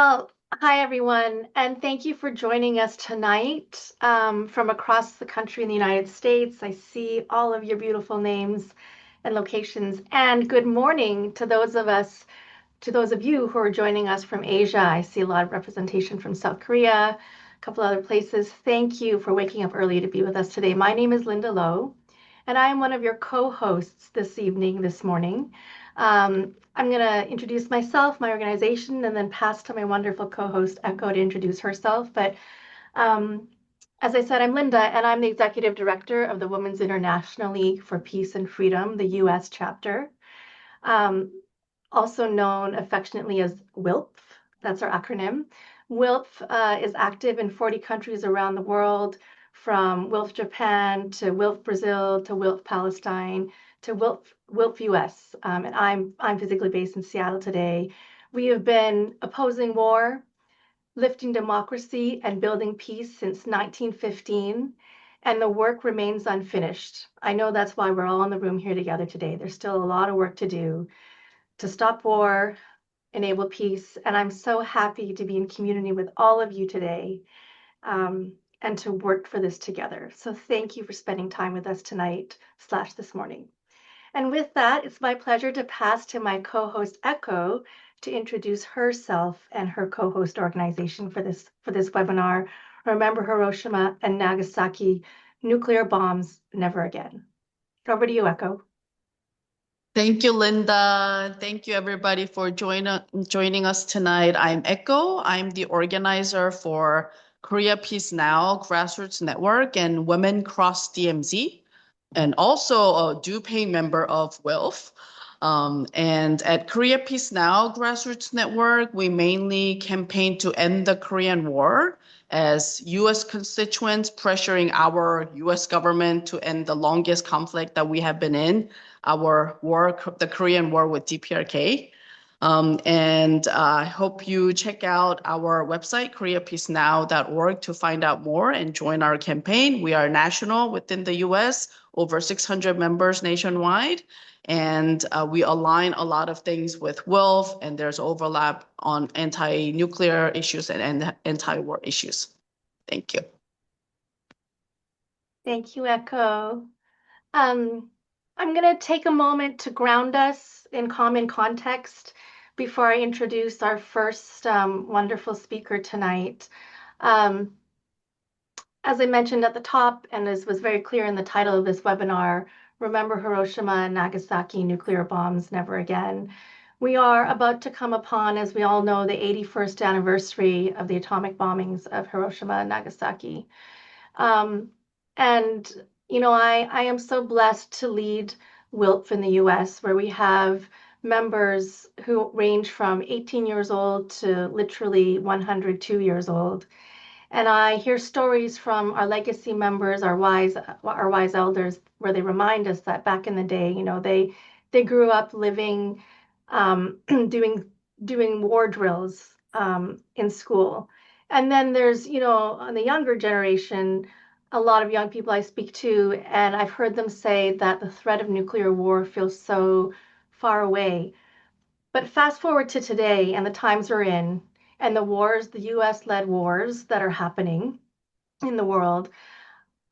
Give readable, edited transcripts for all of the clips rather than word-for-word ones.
Well, hi everyone, and thank you for joining us tonight from across the country in the United States. I see all of your beautiful names and locations, and good morning to those of you who are joining us from Asia. I see a lot of representation from South Korea, a couple other places. Thank you for waking up early to be with us today. My name is Linda Lowe, and I am one of your co-hosts this morning. I'm going to introduce myself, my organization, and then pass to my wonderful co-host Echo to introduce herself. But um, as I said, I'm Linda, and I'm the executive director of the Women's International League for Peace and Freedom, the U.S. chapter, um, also known affectionately as WILPF. That's our acronym. WILPF is active in 40 countries around the world, from WILPF Japan to WILPF Brazil to WILPF Palestine to WILPF US. And I'm physically based in Seattle today. We have been opposing war, lifting democracy, and building peace since 1915, and the work remains unfinished. I know that's why we're all in the room here together today. There's still a lot of work to do to stop war, enable peace, and I'm so happy to be in community with all of you today, and to work for this together. So thank you for spending time with us tonight / this morning. And with that, it's my pleasure to pass to my co-host Echo to introduce herself and her co-host organization for this webinar. Remember Hiroshima and Nagasaki, nuclear bombs never again. Over to you, Echo. Thank you, Linda. Thank you, everybody, for joining us tonight. I'm Echo. I'm the organizer for Korea Peace Now Grassroots Network and Women Cross DMZ, and also a due-paying member of WILPF. And at Korea Peace Now Grassroots Network, we mainly campaign to end the Korean War as U.S. constituents pressuring our U.S. government to end the longest conflict that we have been in, our war, the Korean War with DPRK. And I hope you check out our website, koreapeacenow.org, to find out more and join our campaign. We are national within the US, over 600 members nationwide, and we align a lot of things with WILPF, and there's overlap on anti-nuclear issues and anti-war issues. Thank you. Thank you, Echo. I'm going to take a moment to ground us in common context before I introduce our first wonderful speaker tonight. Um, as I mentioned at the top, and as was very clear in the title of this webinar, Remember Hiroshima and Nagasaki, Nuclear Bombs Never Again. We are about to come upon, as we all know, the 81st anniversary of the atomic bombings of Hiroshima and Nagasaki. And I am so blessed to lead WILPF in the US, where we have members who range from 18 years old to literally 102 years old. And I hear stories from our legacy members, our wise elders, where they remind us that back in the day, they grew up living, doing war drills in school. And then there's, on the younger generation, a lot of young people I speak to, and I've heard them say that the threat of nuclear war feels so far away. But fast forward to today and the times we're in, and the wars, the US-led wars that are happening in the world,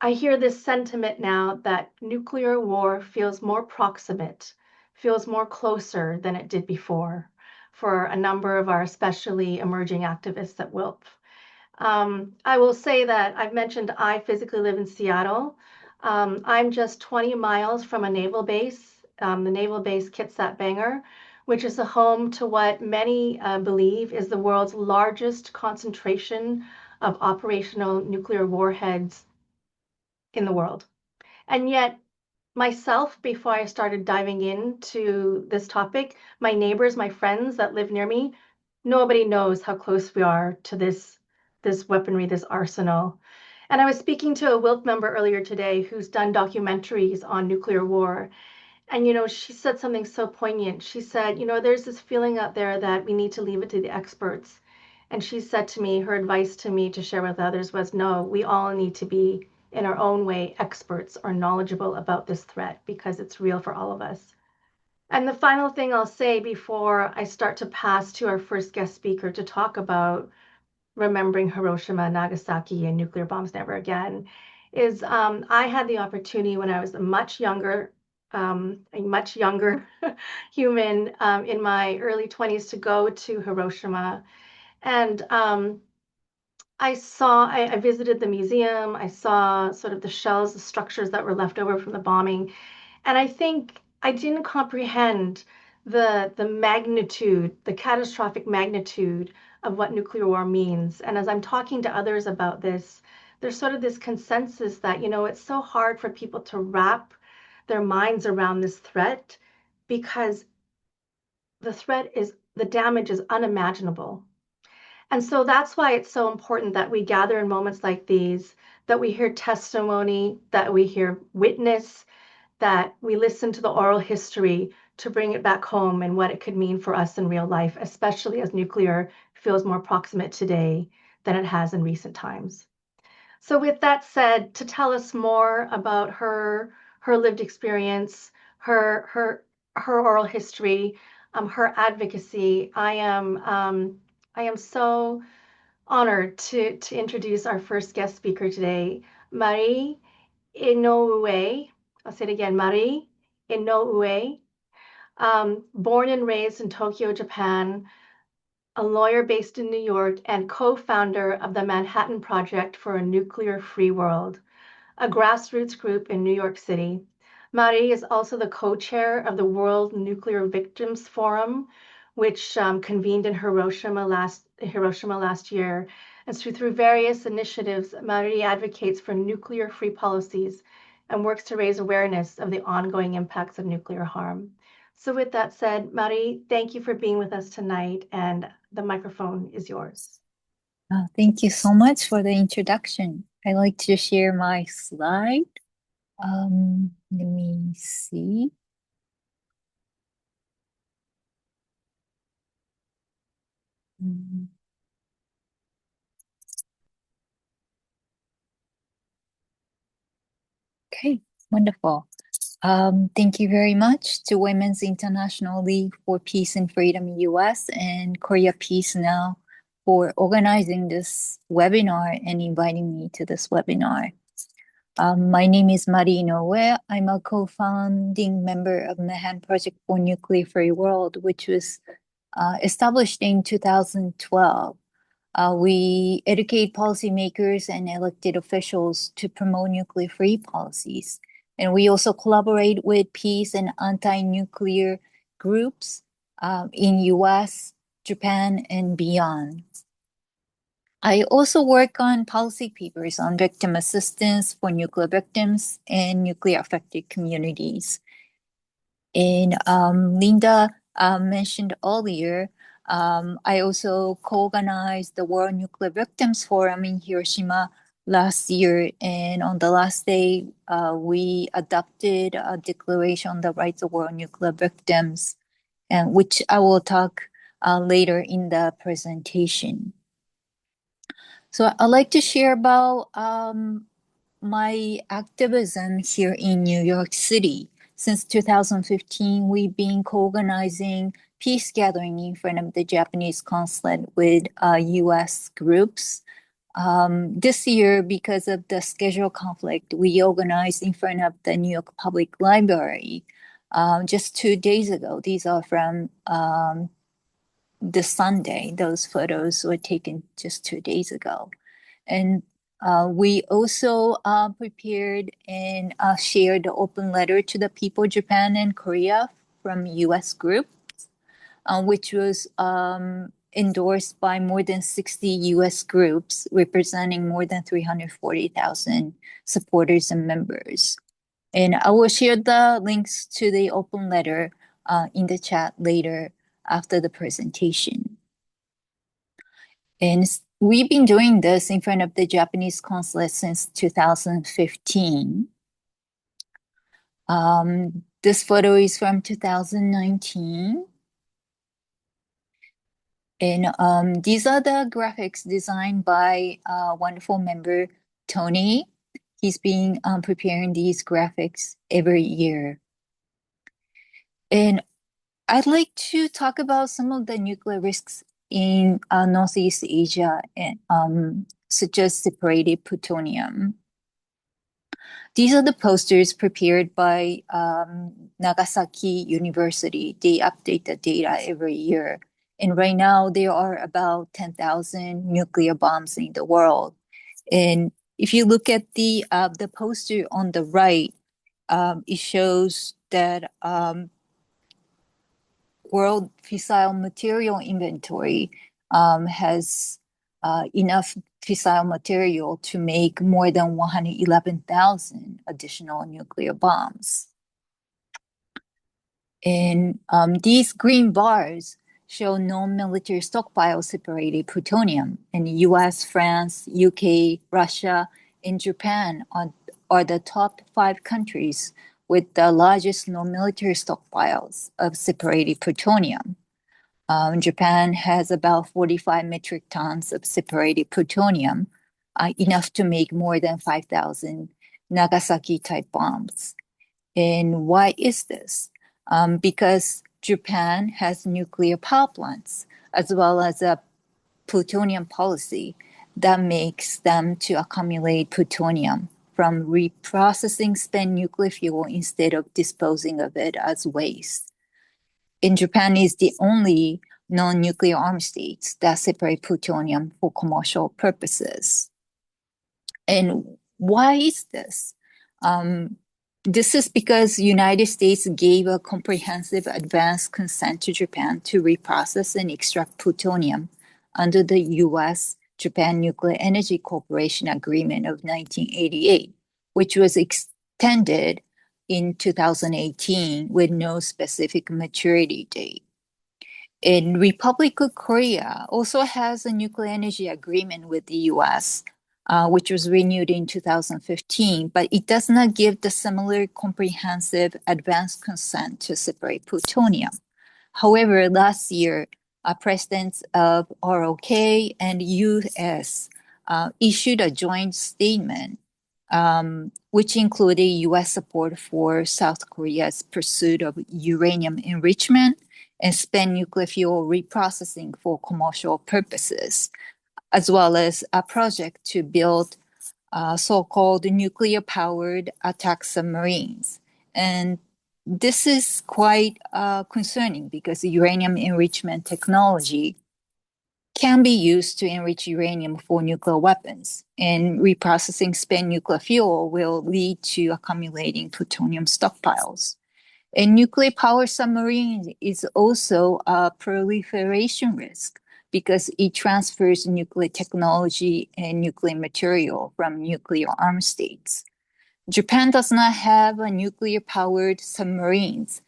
I hear this sentiment now that nuclear war feels more proximate, feels more closer than it did before for a number of our especially emerging activists at WILPF. I will say that I've mentioned I physically live in Seattle. I'm just 20 miles from a naval base, the naval base Kitsap Bangor, which is a home to what many believe is the world's largest concentration of operational nuclear warheads in the world. And yet, myself, before I started diving into this topic, my neighbors, my friends that live near me, nobody knows how close we are to this weaponry, this arsenal. And I was speaking to a WILPF member earlier today who's done documentaries on nuclear war. And, she said something so poignant. She said, there's this feeling out there that we need to leave it to the experts. And she said to me, her advice to me to share with others was, no, we all need to be, in our own way, experts or knowledgeable about this threat because it's real for all of us. And the final thing I'll say before I start to pass to our first guest speaker to talk about remembering Hiroshima and Nagasaki and nuclear bombs never again is I had the opportunity when I was a much younger human in my early 20s to go to Hiroshima. And I visited the museum. I saw sort of the shells, the structures that were left over from the bombing. And I think I didn't comprehend the magnitude, the catastrophic magnitude of what nuclear war means. And as I'm talking to others about this, there's sort of this consensus that, it's so hard for people to wrap their minds around this threat because the damage is unimaginable. And so that's why it's so important that we gather in moments like these, that we hear testimony, that we hear witness, that we listen to the oral history to bring it back home and what it could mean for us in real life, especially as nuclear feels more proximate today than it has in recent times. So with that said, to tell us more about her lived experience, her oral history, her advocacy, I am so honored to introduce our first guest speaker today, Marie Inoue. I'll say it again, Marie Inoue. Born and raised in Tokyo, Japan, a lawyer based in New York and co-founder of the Manhattan Project for a Nuclear-Free World, a grassroots group in New York City. Marie is also the co-chair of the World Nuclear Victims Forum, which convened in Hiroshima last year. And so through various initiatives, Marie advocates for nuclear-free policies and works to raise awareness of the ongoing impacts of nuclear harm. So with that said, Marie, thank you for being with us tonight, and the microphone is yours. Thank you so much for the introduction. I'd like to share my slide. Let me see. Okay, wonderful. Thank you very much to Women's International League for Peace and Freedom US and Korea Peace Now for organizing this webinar and inviting me to this webinar. My name is Marie Inoue. I'm a co-founding member of Manhattan Project for Nuclear Free World, which was established in 2012. We educate policymakers and elected officials to promote nuclear-free policies. And we also collaborate with peace and anti-nuclear groups in US, Japan, and beyond. I also work on policy papers on victim assistance for nuclear victims and nuclear affected communities. And Linda mentioned earlier, I also co-organized the World Nuclear Victims Forum in Hiroshima last year. And on the last day, we adopted a declaration on the rights of world nuclear victims, and which I will talk later in the presentation. So I'd like to share about my activism here in New York City. Since 2015, we've been co-organizing peace gathering in front of the Japanese consulate with US groups. This year, because of the schedule conflict, we organized in front of the New York Public Library just 2 days ago. These are from the Sunday. Those photos were taken just 2 days ago. And we also prepared and shared the open letter to the people of Japan and Korea from US groups, which was endorsed by more than 60 US groups representing more than 340,000 supporters and members. And I will share the links to the open letter in the chat later after the presentation. And we've been doing this in front of the Japanese consulate since 2015. This photo is from 2019. And these are the graphics designed by a wonderful member, Tony. He's been preparing these graphics every year. And I'd like to talk about some of the nuclear risks in Northeast Asia, such as separated plutonium. These are the posters prepared by Nagasaki University. They update the data every year. And right now, there are about 10,000 nuclear bombs in the world. And if you look at the poster on the right, it shows that World Fissile Material Inventory has enough fissile material to make more than 111,000 additional nuclear bombs. And these green bars show non-military stockpile separated plutonium. And US, France, UK, Russia, and Japan are the top 5 countries with the largest non-military stockpiles of separated plutonium. Japan has about 45 metric tons of separated plutonium, enough to make more than 5,000 Nagasaki-type bombs. And why is this? Because Japan has nuclear power plants, as well as a plutonium policy that makes them to accumulate plutonium from reprocessing spent nuclear fuel instead of disposing of it as waste. And Japan is the only non-nuclear armed states that separate plutonium for commercial purposes. And why is this? This is because the United States gave a comprehensive advance consent to Japan to reprocess and extract plutonium under the U.S.-Japan Nuclear Energy Corporation Agreement of 1988, which was extended in 2018 with no specific maturity date. And Republic of Korea also has a nuclear energy agreement with the U.S., which was renewed in 2015, but it does not give the similar comprehensive advance consent to separate plutonium. However, last year, presidents of ROK and US issued a joint statement, which included US support for South Korea's pursuit of uranium enrichment and spent nuclear fuel reprocessing for commercial purposes, as well as a project to build so-called nuclear-powered attack submarines. And this is quite concerning because uranium enrichment technology can be used to enrich uranium for nuclear weapons, and reprocessing spent nuclear fuel will lead to accumulating plutonium stockpiles. A nuclear power submarine is also a proliferation risk because it transfers nuclear technology and nuclear material from nuclear armed states. Japan does not have a nuclear-powered submarines,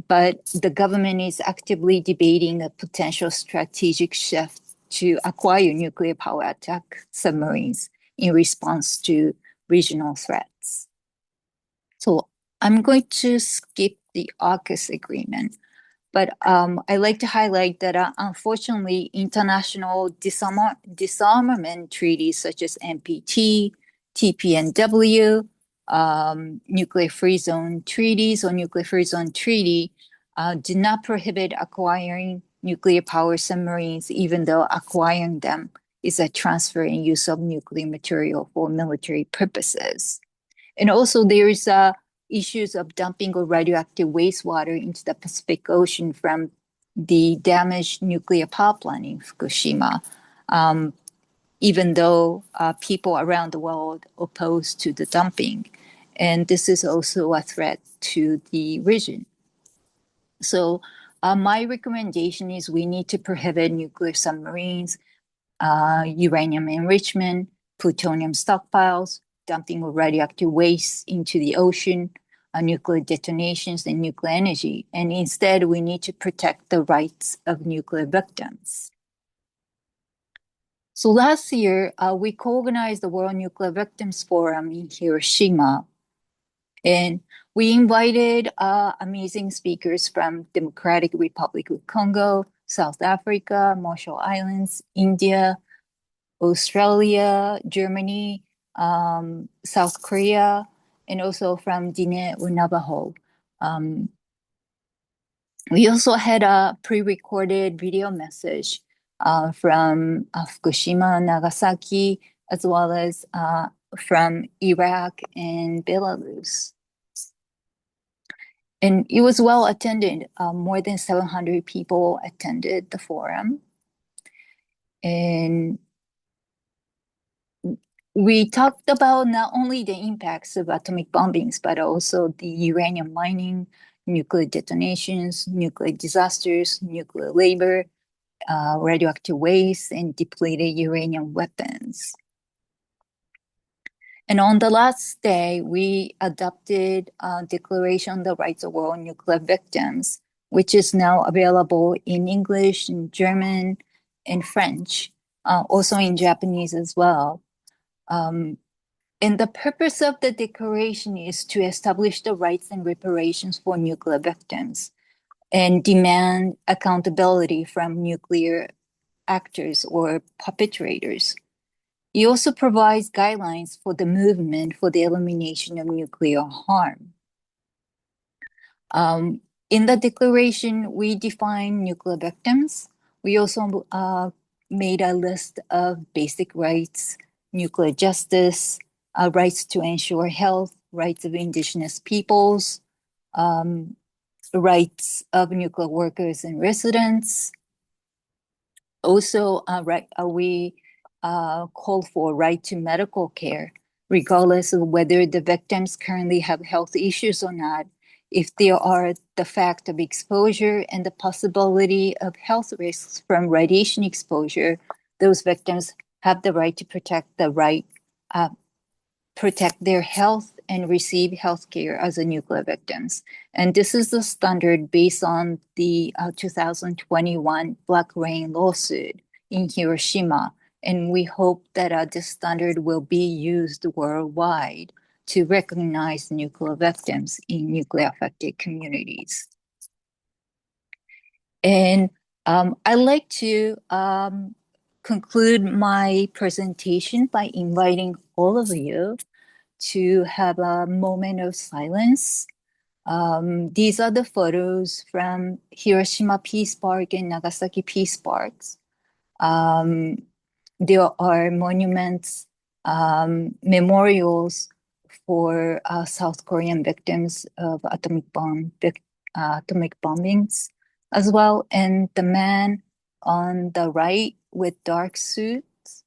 but the government is actively debating a potential strategic shift to acquire nuclear power attack submarines in response to regional threats. So I'm going to skip the AUKUS agreement, but I like to highlight that unfortunately, international disarmament treaties such as NPT, TPNW, nuclear free zone treaties or nuclear free zone treaty do not prohibit acquiring nuclear power submarines, even though acquiring them is a transfer and use of nuclear material for military purposes. And also there is issues of dumping of radioactive wastewater into the Pacific Ocean from the damaged nuclear power plant in Fukushima, even though people around the world oppose to the dumping. And this is also a threat to the region. So my recommendation is we need to prohibit nuclear submarines, uranium enrichment, plutonium stockpiles, dumping of radioactive waste into the ocean, nuclear detonations, and nuclear energy. And instead, we need to protect the rights of nuclear victims. So last year, we co-organized the World Nuclear Victims Forum in Hiroshima. And we invited amazing speakers from Democratic Republic of Congo, South Africa, Marshall Islands, India, Australia, Germany, South Korea, and also from Diné or Navajo. We also had a pre-recorded video message from Fukushima and Nagasaki, as well as from Iraq and Belarus. And it was well attended. More than 700 people attended the forum. And we talked about not only the impacts of atomic bombings, but also the uranium mining, nuclear detonations, nuclear disasters, nuclear labor, radioactive waste, and depleted uranium weapons. And on the last day, we adopted a Declaration on the Rights of All Nuclear Victims, which is now available in English, in German, and French, also in Japanese as well. And the purpose of the declaration is to establish the rights and reparations for nuclear victims and demand accountability from nuclear actors or perpetrators. It also provides guidelines for the movement for the elimination of nuclear harm. In the declaration, we define nuclear victims. We also made a list of basic rights, nuclear justice, rights to ensure health, rights of indigenous peoples, rights of nuclear workers and residents. Also, we call for right to medical care, regardless of whether the victims currently have health issues or not. If there are the fact of exposure and the possibility of health risks from radiation exposure, those victims have the right to protect their health and receive health care as a nuclear victims. And this is the standard based on the 2021 Black Rain lawsuit in Hiroshima. And we hope that this standard will be used worldwide to recognize nuclear victims in nuclear affected communities. And I'd like to conclude my presentation by inviting all of you to have a moment of silence. These are the photos from Hiroshima Peace Park and Nagasaki Peace Parks. There are monuments, memorials for South Korean victims of atomic bombings as well. And the man on the right with dark suits,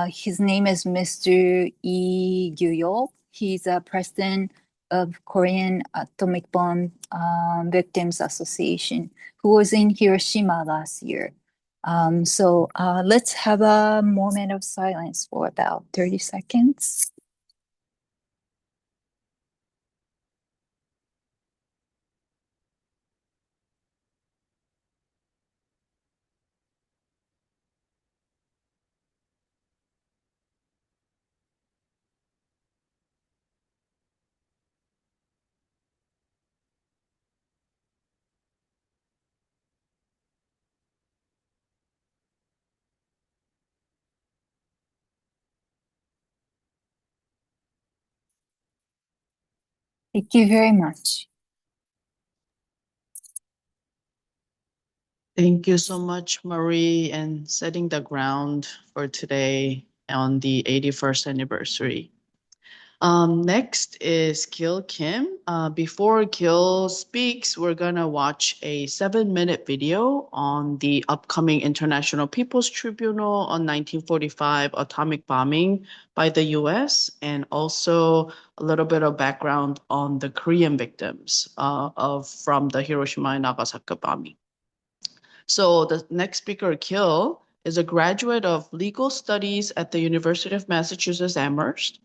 his name is Mr. Lee Gyu-yeol. He's a president of Korean Atomic Bomb Victims Association, who was in Hiroshima last year. So let's have a moment of silence for about 30 seconds. Thank you very much. Thank you so much, Marie, and setting the ground for today on the 81st anniversary. Next is Gil Kim. Before Gil speaks, we're gonna watch a 7-minute video on the upcoming International People's Tribunal on 1945 atomic bombing by the US, and also a little bit of background on the Korean victims from the Hiroshima and Nagasaki bombing. So the next speaker, Gil, is a graduate of legal studies at the University of Massachusetts Amherst.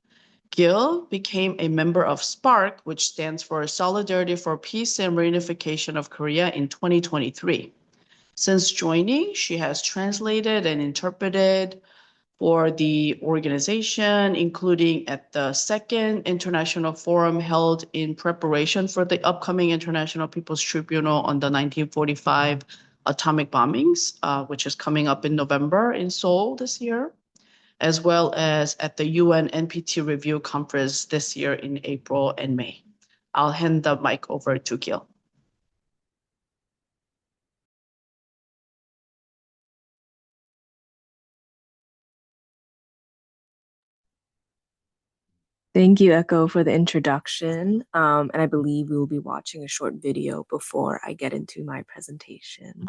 Gil became a member of SPARC, which stands for Solidarity for Peace and Reunification of Korea, in 2023. Since joining, she has translated and interpreted for the organization, including at the second international forum held in preparation for the upcoming International People's Tribunal on the 1945 atomic bombings, which is coming up in November in Seoul this year, as well as at the UN NPT Review Conference this year in April and May. I'll hand the mic over to Gil. Thank you, Echo, for the introduction. And I believe we will be watching a short video before I get into my presentation.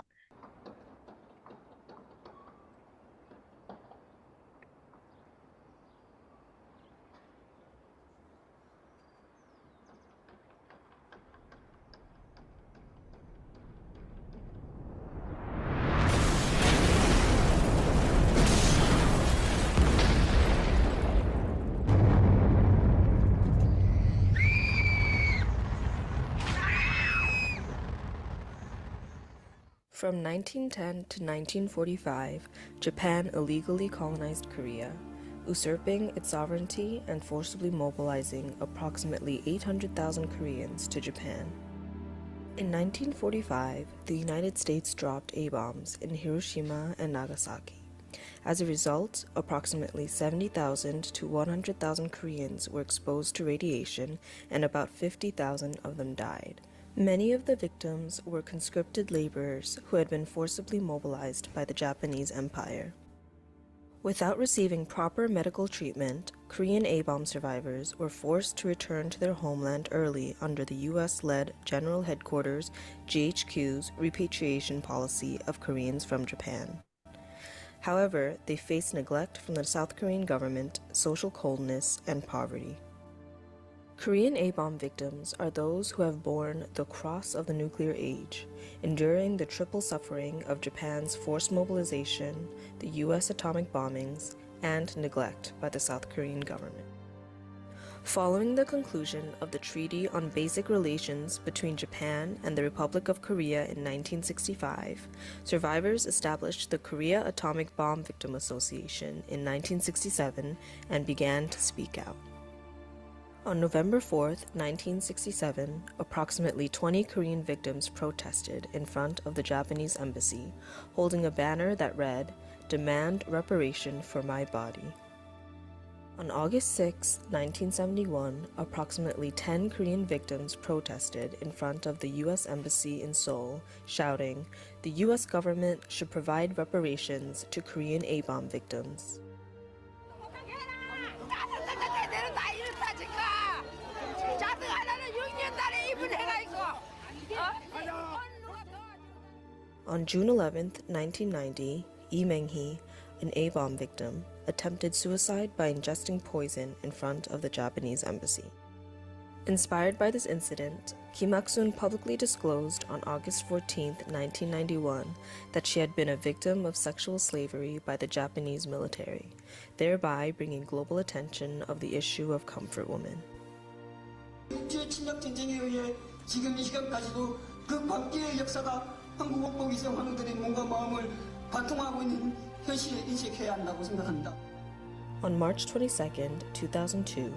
From 1910 to 1945, Japan illegally colonized Korea, usurping its sovereignty and forcibly mobilizing approximately 800,000 Koreans to Japan. In 1945, the United States dropped A-bombs in Hiroshima and Nagasaki. As a result, approximately 70,000 to 100,000 Koreans were exposed to radiation and about 50,000 of them died. Many of the victims were conscripted laborers who had been forcibly mobilized by the Japanese Empire. Without receiving proper medical treatment, Korean A-bomb survivors were forced to return to their homeland early under the US-led General Headquarters GHQ's repatriation policy of Koreans from Japan. However, they faced neglect from the South Korean government, social coldness, and poverty. Korean A-bomb victims are those who have borne the cross of the nuclear age, enduring the triple suffering of Japan's forced mobilization, the US atomic bombings, and neglect by the South Korean government. Following the conclusion of the Treaty on Basic Relations between Japan and the Republic of Korea in 1965, survivors established the Korea Atomic Bomb Victim Association in 1967 and began to speak out. On November 4, 1967, approximately 20 Korean victims protested in front of the Japanese embassy, holding a banner that read, "Demand reparation for my body." On August 6, 1971, approximately 10 Korean victims protested in front of the U.S. Embassy in Seoul, shouting, "The U.S. government should provide reparations to Korean A-bomb victims." On June 11, 1990, Lee Meng-hee, an A-bomb victim, attempted suicide by ingesting poison in front of the Japanese embassy. Inspired by this incident, Kim Ok-sun publicly disclosed on August 14, 1991, that she had been a victim of sexual slavery by the Japanese military, thereby bringing global attention of the issue of comfort women. 침략 전쟁에 의해 지금 이 시간까지도 그 광기의 역사가 한국 원복 이세 환우들의 몸과 마음을 관통하고 있는 현실에 인식해야 한다고 생각합니다. On March 22, 2002,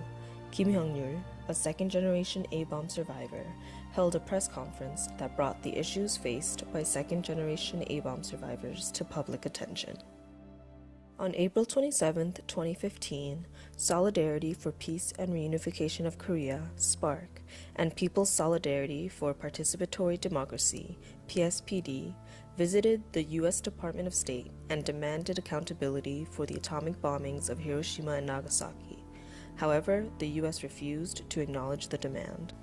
Kim Hyung-yul, a second-generation A-bomb survivor, held a press conference that brought the issues faced by second-generation A-bomb survivors to public attention. On April 27, 2015, Solidarity for Peace and Reunification of Korea, SPARC, and People's Solidarity for Participatory Democracy, PSPD, visited the U.S. Department of State and demanded accountability for the atomic bombings of Hiroshima and Nagasaki. However, the U.S. refused to acknowledge the demand.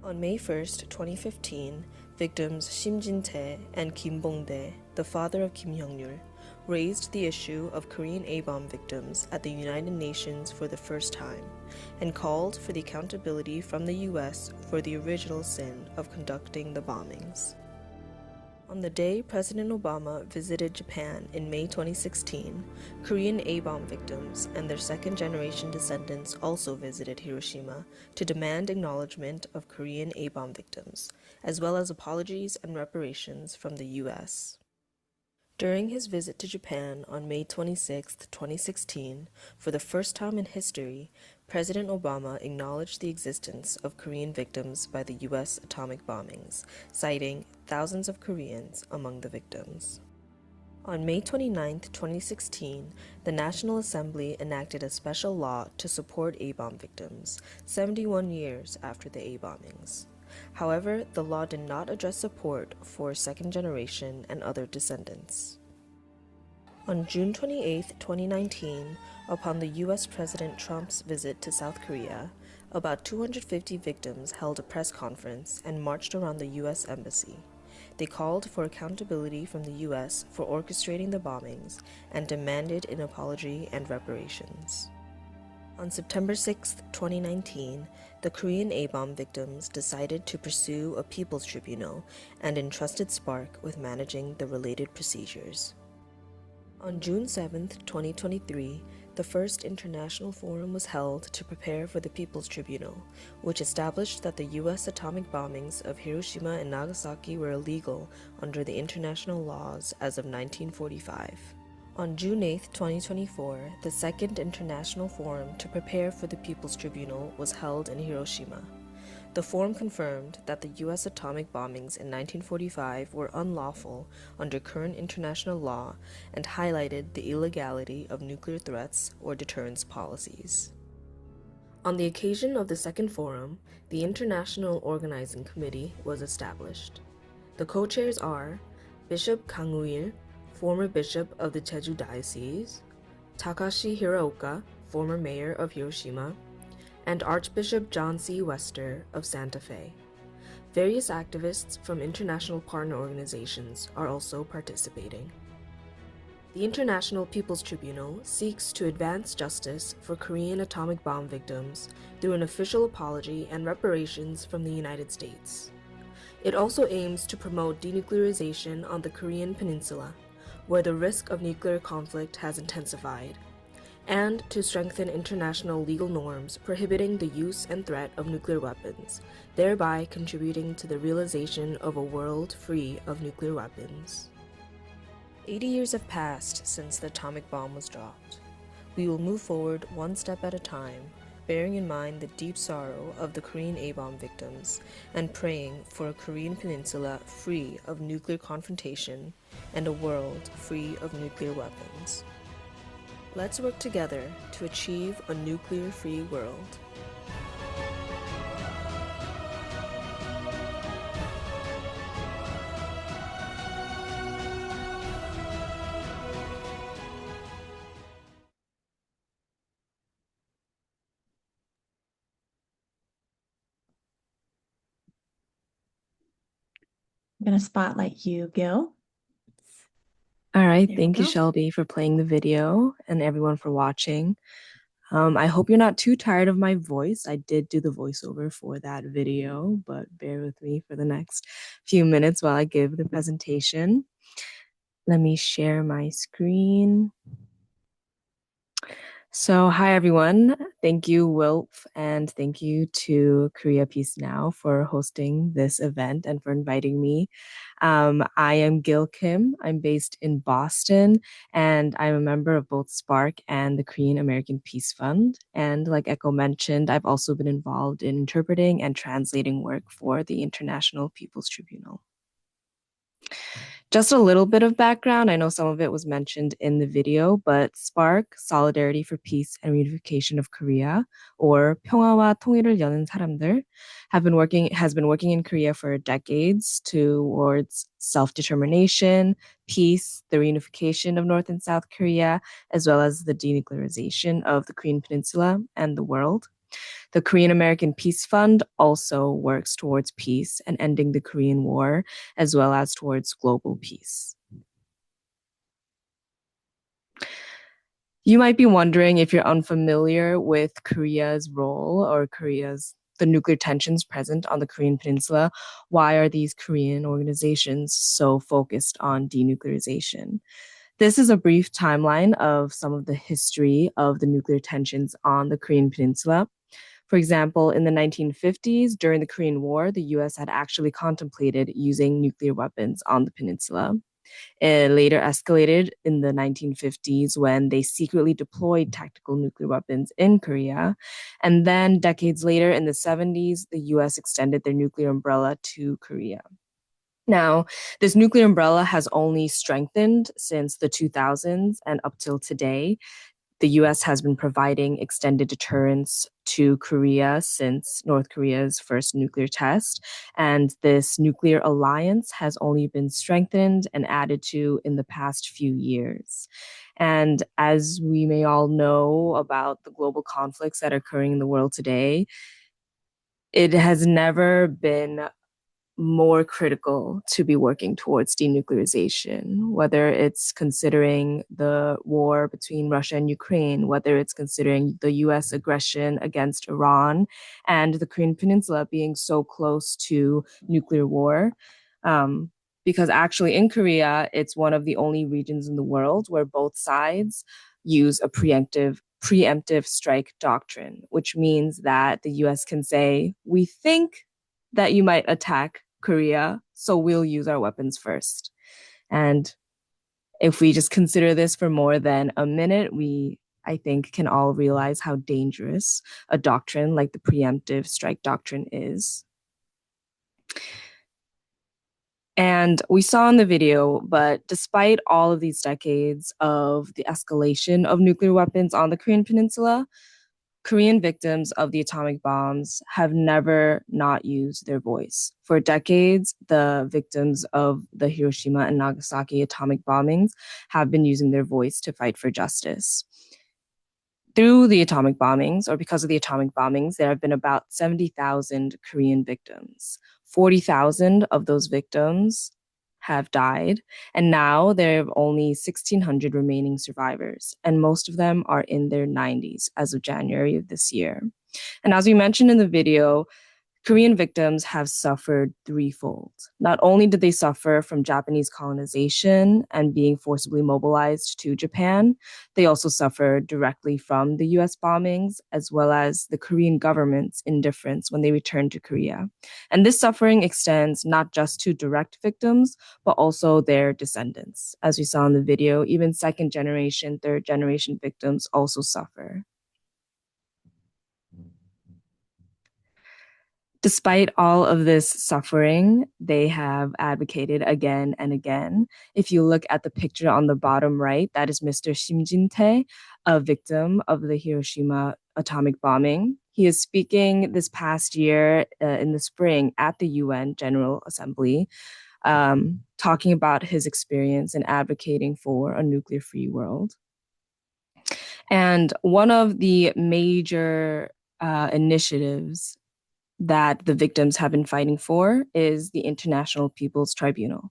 On May 1, 2015, victims Shim Jin-tae and Kim Bong-dae, the father of Kim Hyung-yul, raised the issue of Korean A-bomb victims at the United Nations for the first time and called for the accountability from the U.S. for the original sin of conducting the bombings. On the day President Obama visited Japan in May 2016, Korean A-bomb victims and their second-generation descendants also visited Hiroshima to demand acknowledgement of Korean A-bomb victims, as well as apologies and reparations from the U.S. During his visit to Japan on May 26, 2016, for the first time in history, President Obama acknowledged the existence of Korean victims by the U.S. atomic bombings, citing thousands of Koreans among the victims. On May 29, 2016, the National Assembly enacted a special law to support A-bomb victims, 71 years after the A-bombings. However, the law did not address support for second generation and other descendants. On June 28, 2019, Upon the U.S. President Trump's visit to South Korea, about 250 victims held a press conference and marched around the U.S. Embassy. They called for accountability from the U.S. for orchestrating the bombings and demanded an apology and reparations. On September 6, 2019, the Korean A-bomb victims decided to pursue a People's Tribunal and entrusted SPARC with managing the related procedures. On June 7, 2023, the first international forum was held to prepare for the People's Tribunal, which established that the U.S. atomic bombings of Hiroshima and Nagasaki were illegal under the international laws as of 1945. On June 8, 2024, the second international forum to prepare for the People's Tribunal was held in Hiroshima. The forum confirmed that the U.S. atomic bombings in 1945 were unlawful under current international law and highlighted the illegality of nuclear threats or deterrence policies. On the occasion of the second forum, the International Organizing Committee was established. The co-chairs are Bishop Kang Woo-il, former bishop of the Jeju Diocese, Takashi Hiraoka, former mayor of Hiroshima, and Archbishop John C. Wester of Santa Fe. Various activists from international partner organizations are also participating. The International People's Tribunal seeks to advance justice for Korean atomic bomb victims through an official apology and reparations from the United States. It also aims to promote denuclearization on the Korean Peninsula, where the risk of nuclear conflict has intensified, and to strengthen international legal norms prohibiting the use and threat of nuclear weapons, thereby contributing to the realization of a world free of nuclear weapons. 80 years have passed since the atomic bomb was dropped. We will move forward one step at a time, bearing in mind the deep sorrow of the Korean A-bomb victims and praying for a Korean peninsula free of nuclear confrontation and a world free of nuclear weapons. Let's work together to achieve a nuclear-free world. I'm going to spotlight you, Gil. All right, There we thank you, go. Shelby, for playing the video and everyone for watching. I hope you're not too tired of my voice. I did do the voiceover for that video, but bear with me for the next few minutes while I give the presentation. Let me share my screen. So, hi everyone. Thank you, WILPF, and thank you to Korea Peace Now for hosting this event and for inviting me. I am Gil Kim. I'm based in Boston, and I'm a member of both SPARC and the Korean American Peace Fund. And like Echo mentioned, I've also been involved in interpreting and translating work for the International People's Tribunal. Just a little bit of background. I know some of it was mentioned in the video, but SPARC, Solidarity for Peace and Reunification of Korea, or 평화와 통일을 여는 사람들, has been working in Korea for decades towards self-determination, peace, the reunification of North and South Korea, as well as the denuclearization of the Korean Peninsula and the world. The Korean American Peace Fund also works towards peace and ending the Korean War, as well as towards global peace. You might be wondering, if you're unfamiliar with Korea's role or the nuclear tensions present on the Korean Peninsula, why are these Korean organizations so focused on denuclearization? This is a brief timeline of some of the history of the nuclear tensions on the Korean Peninsula. For example, in the 1950s, during the Korean War, the US had actually contemplated using nuclear weapons on the peninsula. It later escalated in the 1950s when they secretly deployed tactical nuclear weapons in Korea. And then decades later, in the 70s, the US extended their nuclear umbrella to Korea. Now, this nuclear umbrella has only strengthened since the 2000s, and up till today, the US has been providing extended deterrence to Korea since North Korea's first nuclear test. And this nuclear alliance has only been strengthened and added to in the past few years. And as we may all know about the global conflicts that are occurring in the world today, it has never been more critical to be working towards denuclearization, whether it's considering the war between Russia and Ukraine, whether it's considering the US aggression against Iran and the Korean Peninsula being so close to nuclear war. Because actually in Korea, it's one of the only regions in the world where both sides use a preemptive strike doctrine, which means that the US can say, we think that you might attack Korea, so we'll use our weapons first. And if we just consider this for more than a minute, we, I think, can all realize how dangerous a doctrine like the preemptive strike doctrine is. And we saw in the video, but despite all of these decades of the escalation of nuclear weapons on the Korean Peninsula, Korean victims of the atomic bombs have never not used their voice. For decades, the victims of the Hiroshima and Nagasaki atomic bombings have been using their voice to fight for justice. Through the atomic bombings, or because of the atomic bombings, there have been about 70,000 Korean victims. 40,000 of those victims have died, and now there are only 1,600 remaining survivors, and most of them are in their 90s as of January of this year. And as we mentioned in the video, Korean victims have suffered threefold. Not only did they suffer from Japanese colonization and being forcibly mobilized to Japan, they also suffered directly from the US bombings, as well as the Korean government's indifference when they returned to Korea. And this suffering extends not just to direct victims, but also their descendants. As we saw in the video, even second generation, third generation victims also suffer. Despite all of this suffering, they have advocated again and again. If you look at the picture on the bottom right, that is Mr. Shim Jin-tae, a victim of the Hiroshima atomic bombing. He is speaking this past year in the spring at the UN General Assembly, talking about his experience and advocating for a nuclear-free world. And one of the major initiatives that the victims have been fighting for is the International People's Tribunal.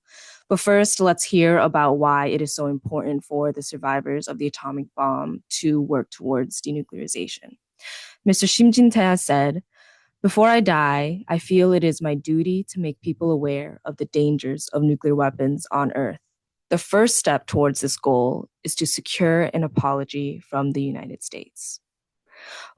But first, let's hear about why it is so important for the survivors of the atomic bomb to work towards denuclearization. Mr. Shim Jin-tae said, "Before I die, I feel it is my duty to make people aware of the dangers of nuclear weapons on Earth. The first step towards this goal is to secure an apology from the United States."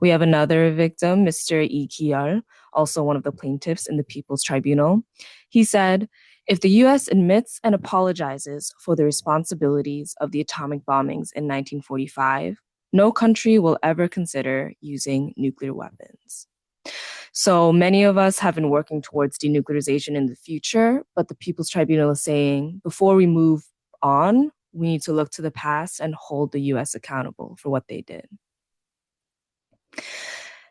We have another victim, Mr. Lee Ki-yeol, also one of the plaintiffs in the People's Tribunal. He said, "If the US admits and apologizes for the responsibilities of the atomic bombings in 1945, no country will ever consider using nuclear weapons." So many of us have been working towards denuclearization in the future, but the People's Tribunal is saying, before we move on, we need to look to the past and hold the US accountable for what they did.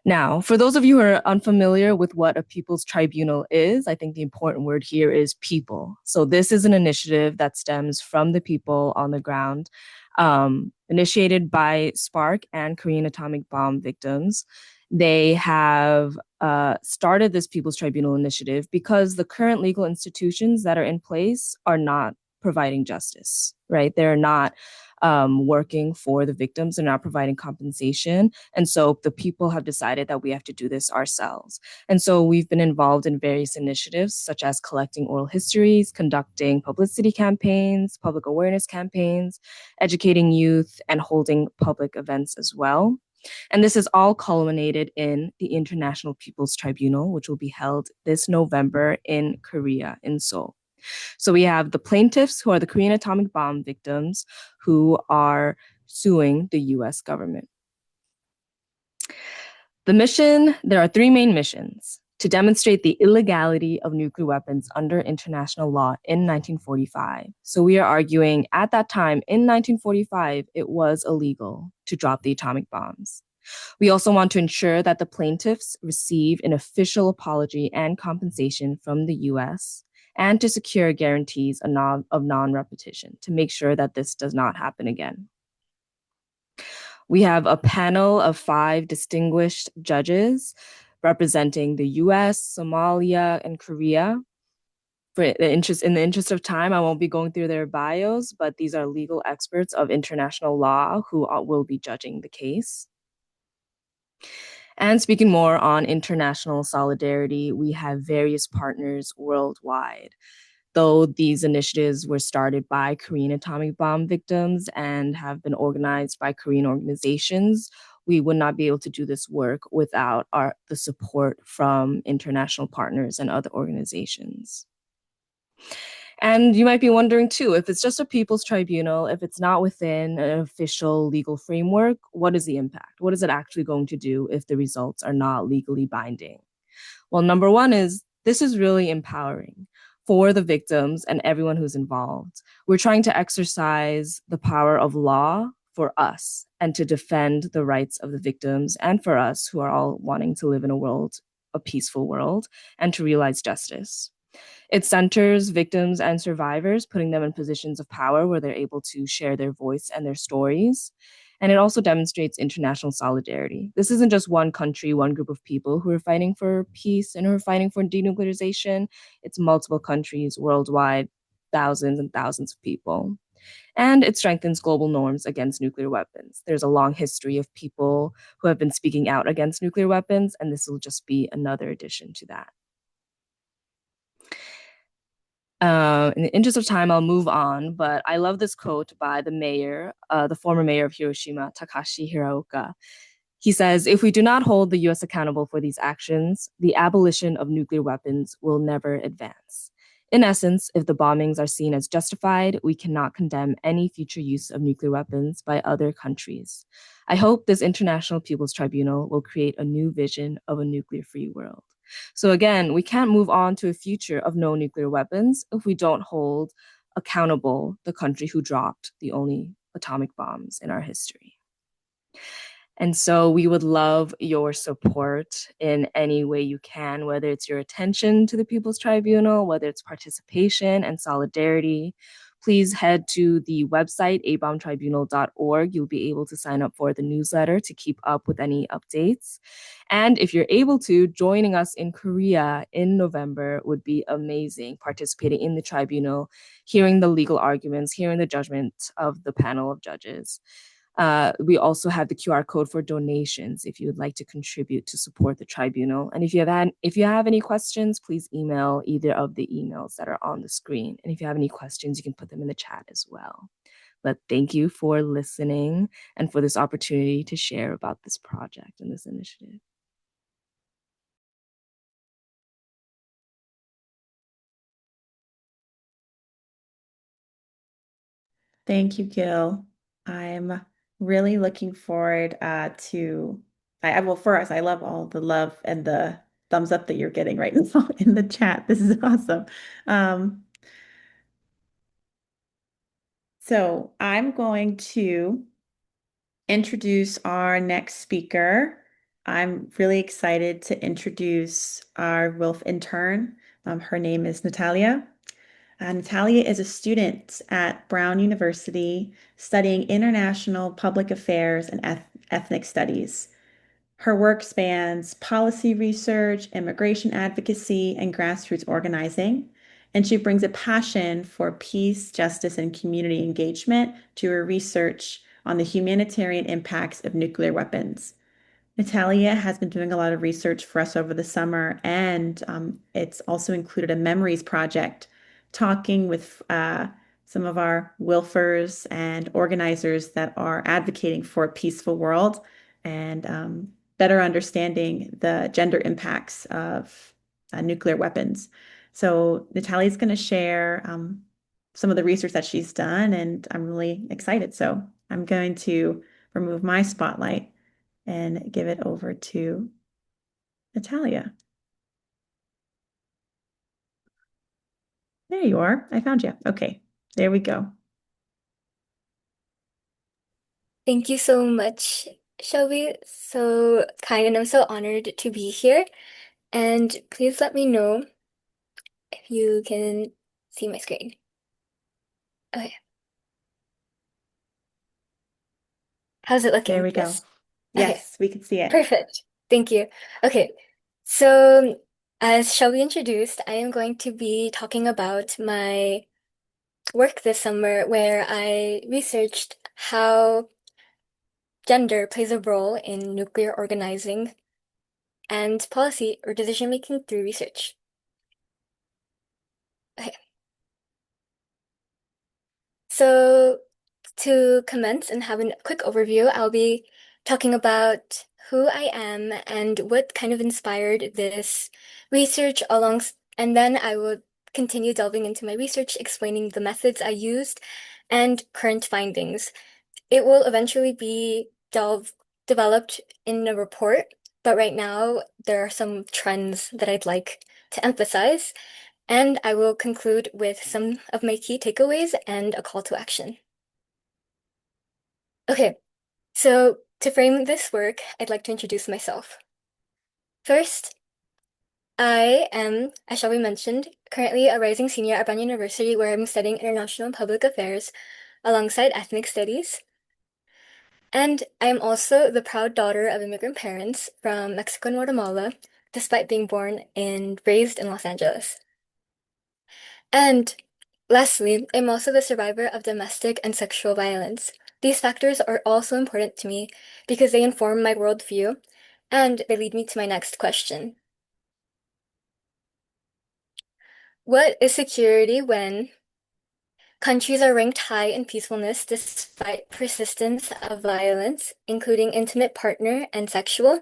Now, for those of you who are unfamiliar with what a People's Tribunal is, I think the important word here is people. So this is an initiative that stems from the people on the ground, initiated by SPARC and Korean atomic bomb victims. They have started this People's Tribunal initiative because the current legal institutions that are in place are not providing justice, right? They're not working for the victims and not providing compensation. And so the people have decided that we have to do this ourselves. And so we've been involved in various initiatives, such as collecting oral histories, conducting publicity campaigns, public awareness campaigns, educating youth, and holding public events as well. And this is all culminated in the International People's Tribunal, which will be held this November in Korea, in Seoul. So we have the plaintiffs, who are the Korean atomic bomb victims, who are suing the US government. The mission, there are three main missions: to demonstrate the illegality of nuclear weapons under international law in 1945. So we are arguing at that time, in 1945, it was illegal to drop the atomic bombs. We also want to ensure that the plaintiffs receive an official apology and compensation from the US, and to secure guarantees of non-repetition to make sure that this does not happen again. We have a panel of 5 distinguished judges representing the US, Somalia, and Korea. In the interest of time, I won't be going through their bios, but these are legal experts of international law who will be judging the case. And speaking more on international solidarity, we have various partners worldwide. Though these initiatives were started by Korean atomic bomb victims and have been organized by Korean organizations, we would not be able to do this work without the support from international partners and other organizations. And you might be wondering too, if it's just a people's tribunal, if it's not within an official legal framework, what is the impact? What is it actually going to do if the results are not legally binding? Well, number one is this is really empowering for the victims and everyone who's involved. We're trying to exercise the power of law for us and to defend the rights of the victims and for us who are all wanting to live in a peaceful world, and to realize justice. It centers victims and survivors, putting them in positions of power where they're able to share their voice and their stories. And it also demonstrates international solidarity. This isn't just one country, one group of people who are fighting for peace and who are fighting for denuclearization. It's multiple countries worldwide, thousands and thousands of people. And it strengthens global norms against nuclear weapons. There's a long history of people who have been speaking out against nuclear weapons, and this will just be another addition to that. In the interest of time, I'll move on, but I love this quote by the former mayor of Hiroshima, Takashi Hiraoka. He says, "If we do not hold the US accountable for these actions, the abolition of nuclear weapons will never advance. In essence, if the bombings are seen as justified, we cannot condemn any future use of nuclear weapons by other countries. I hope this International People's Tribunal will create a new vision of a nuclear-free world." So again, we can't move on to a future of no nuclear weapons if we don't hold accountable the country who dropped the only atomic bombs in our history. And so we would love your support in any way you can, whether it's your attention to the People's Tribunal, whether it's participation and solidarity. Please head to the website, abombtribunal.org. You'll be able to sign up for the newsletter to keep up with any updates. And if you're able to, joining us in Korea in November would be amazing, participating in the tribunal, hearing the legal arguments, hearing the judgment of the panel of judges. We also have the QR code for donations if you would like to contribute to support the tribunal. And if you have any questions, please email either of the emails that are on the screen. And if you have any questions, you can put them in the chat as well. But thank you for listening and for this opportunity to share about this project and this initiative. Thank you, Gil. I'm really looking forward well, first, I love all the love and the thumbs up that you're getting right now in the chat. This is awesome. So I'm going to introduce our next speaker. I'm really excited to introduce our WILF intern. Her name is Natalia. Natalia is a student at Brown University studying international public affairs and ethnic studies. Her work spans policy research, immigration advocacy, and grassroots organizing, and she brings a passion for peace, justice, and community engagement to her research on the humanitarian impacts of nuclear weapons. Natalia has been doing a lot of research for us over the summer, and it's also included a memories project, talking with some of our WILFers and organizers that are advocating for a peaceful world and better understanding the gender impacts of nuclear weapons. So Natalia is going to share some of the research that she's done, and I'm really excited. So I'm going to remove my spotlight and give it over to Natalia. There you are. I found you. Okay, there we go. Thank you so much, Shelby. So kind, and I'm so honored to be here. And please let me know if you can see my screen. Okay. How's it There looking? we go. Yes. Okay, Yes, we can see it. perfect. Thank you. Okay, so as Shelby introduced, I am going to be talking about my work this summer where I researched how gender plays a role in nuclear organizing and policy or decision making through research. Okay, so to commence and have a quick overview, I'll be talking about who I am and what kind of inspired this research and then I will continue delving into my research, explaining the methods I used and current findings. It will eventually be developed in a report, but right now there are some trends that I'd like to emphasize, and I will conclude with some of my key takeaways and a call to action. Okay, so to frame this work, I'd like to introduce myself. First, I am, as Shelby mentioned, currently a rising senior at Brown University where I'm studying international and public affairs alongside ethnic studies. And I am also the proud daughter of immigrant parents from Mexico and Guatemala, despite being born and raised in Los Angeles. And lastly, I'm also the survivor of domestic and sexual violence. These factors are also important to me because they inform my worldview and they lead me to my next question. What is security when countries are ranked high in peacefulness despite persistence of violence, including intimate partner and sexual?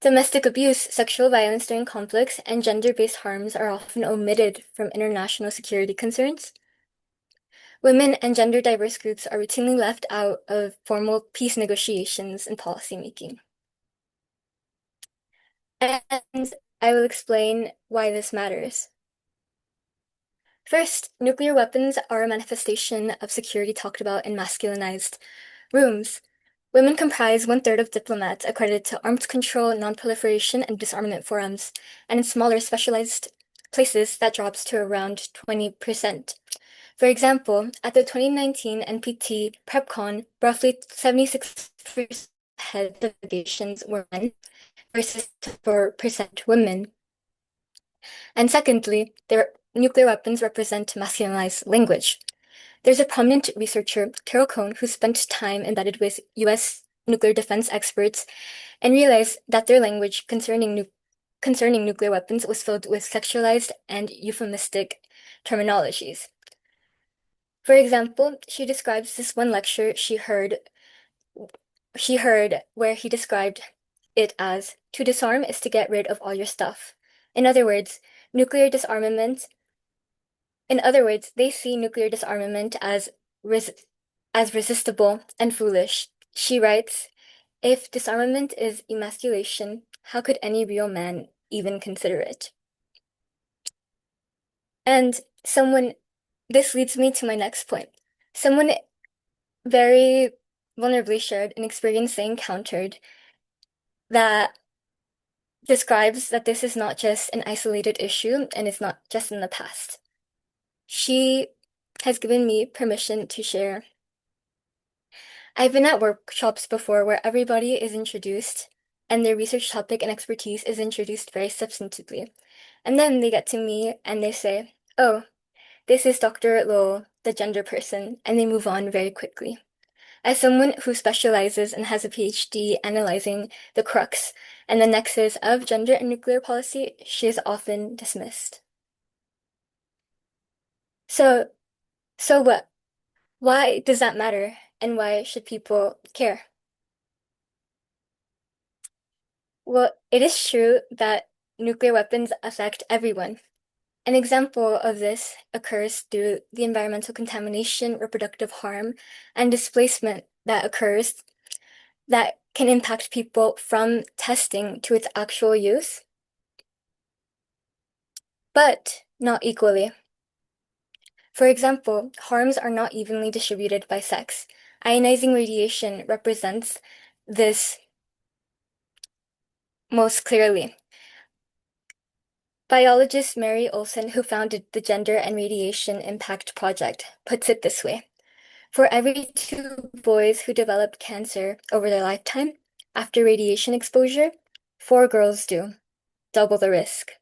Domestic abuse, sexual violence during conflicts, and gender-based harms are often omitted from international security concerns. Women and gender diverse groups are routinely left out of formal peace negotiations and policymaking. And I will explain why this matters. First, nuclear weapons are a manifestation of security talked about in masculinized rooms. Women comprise 1/3 of diplomats accredited to arms control, non-proliferation, and disarmament forums, and in smaller specialized places that drops to around 20%. For example, at the 2019 NPT PrepCon, roughly 76% head delegations were men versus 4% women. And secondly, their nuclear weapons represent masculinized language. There's a prominent researcher, Carol Cohn, who spent time embedded with US nuclear defense experts and realized that their language concerning nuclear weapons was filled with sexualized and euphemistic terminologies. For example, she describes this one lecture she heard where he described it as to disarm is to get rid of all your stuff. In other words, nuclear disarmament In other words, they see nuclear disarmament as resistible and foolish. She writes, if disarmament is emasculation, how could any real man even consider it? And this leads me to my next point. Someone very vulnerably shared an experience they encountered that describes that this is not just an isolated issue and it's not just in the past. She has given me permission to share. I've been at workshops before where everybody is introduced and their research topic and expertise is introduced very substantively. And then they get to me and they say, oh, this is Dr. Lowell, the gender person, and they move on very quickly. As someone who specializes and has a PhD analyzing the crux and the nexus of gender and nuclear policy, she is often dismissed. So what? Why does that matter? And why should people care? Well, it is true that nuclear weapons affect everyone. An example of this occurs through the environmental contamination, reproductive harm, and displacement that occurs that can impact people from testing to its actual use, but not equally. For example, harms are not evenly distributed by sex. Ionizing radiation represents this most clearly. Biologist Mary Olson, who founded the Gender and Radiation Impact Project, puts it this way. For every 2 boys who develop cancer over their lifetime after radiation exposure, 4 girls do, double the risk.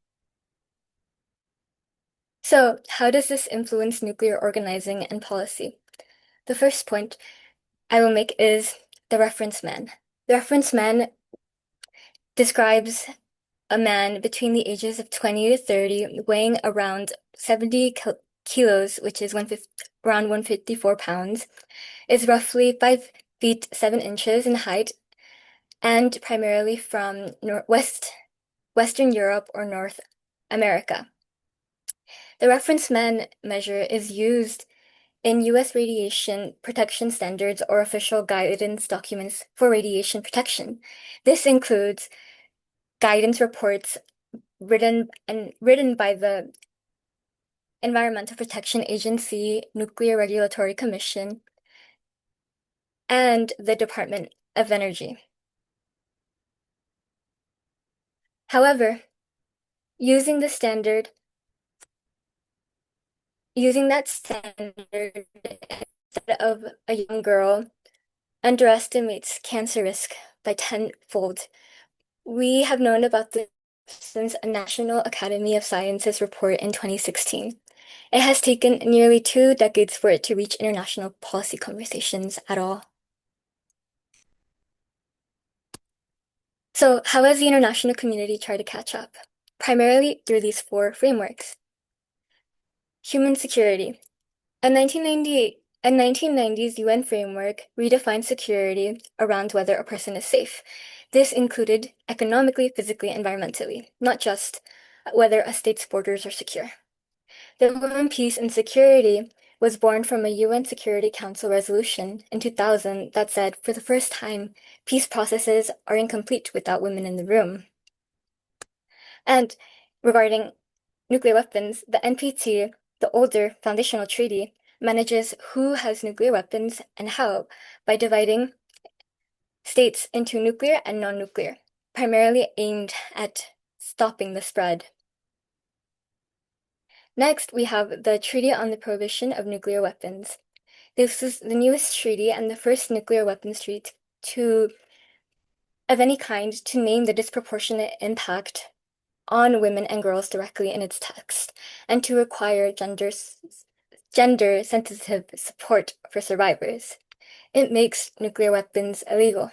So, how does this influence nuclear organizing and policy? The first point I will make is the reference man. The reference man describes a man between the ages of 20 to 30 weighing around 70 kilos, which is around 154 pounds, is roughly 5 feet 7 inches in height, and primarily from Western Europe or North America. The reference man measure is used in U.S. radiation protection standards or official guidance documents for radiation protection. This includes guidance reports written by the Environmental Protection Agency, Nuclear Regulatory Commission, and the Department of Energy. However, using that standard instead of a young girl underestimates cancer risk by tenfold. We have known about this since a National Academy of Sciences report in 2016. It has taken nearly 2 decades for it to reach international policy conversations at all. So, how has the international community tried to catch up? Primarily through these 4 frameworks. Human security. A 1990s UN framework redefined security around whether a person is safe. This included economically, physically, environmentally, not just whether a state's borders are secure. The UN Peace and Security was born from a UN Security Council resolution in 2000 that said, for the first time, peace processes are incomplete without women in the room. And regarding nuclear weapons, the NPT, the older foundational treaty, manages who has nuclear weapons and how by dividing states into nuclear and non-nuclear, primarily aimed at stopping the spread. Next, we have the Treaty on the Prohibition of Nuclear Weapons. This is the newest treaty and the first nuclear weapons treaty of any kind to name the disproportionate impact on women and girls directly in its text, and to require gender-sensitive support for survivors. It makes nuclear weapons illegal.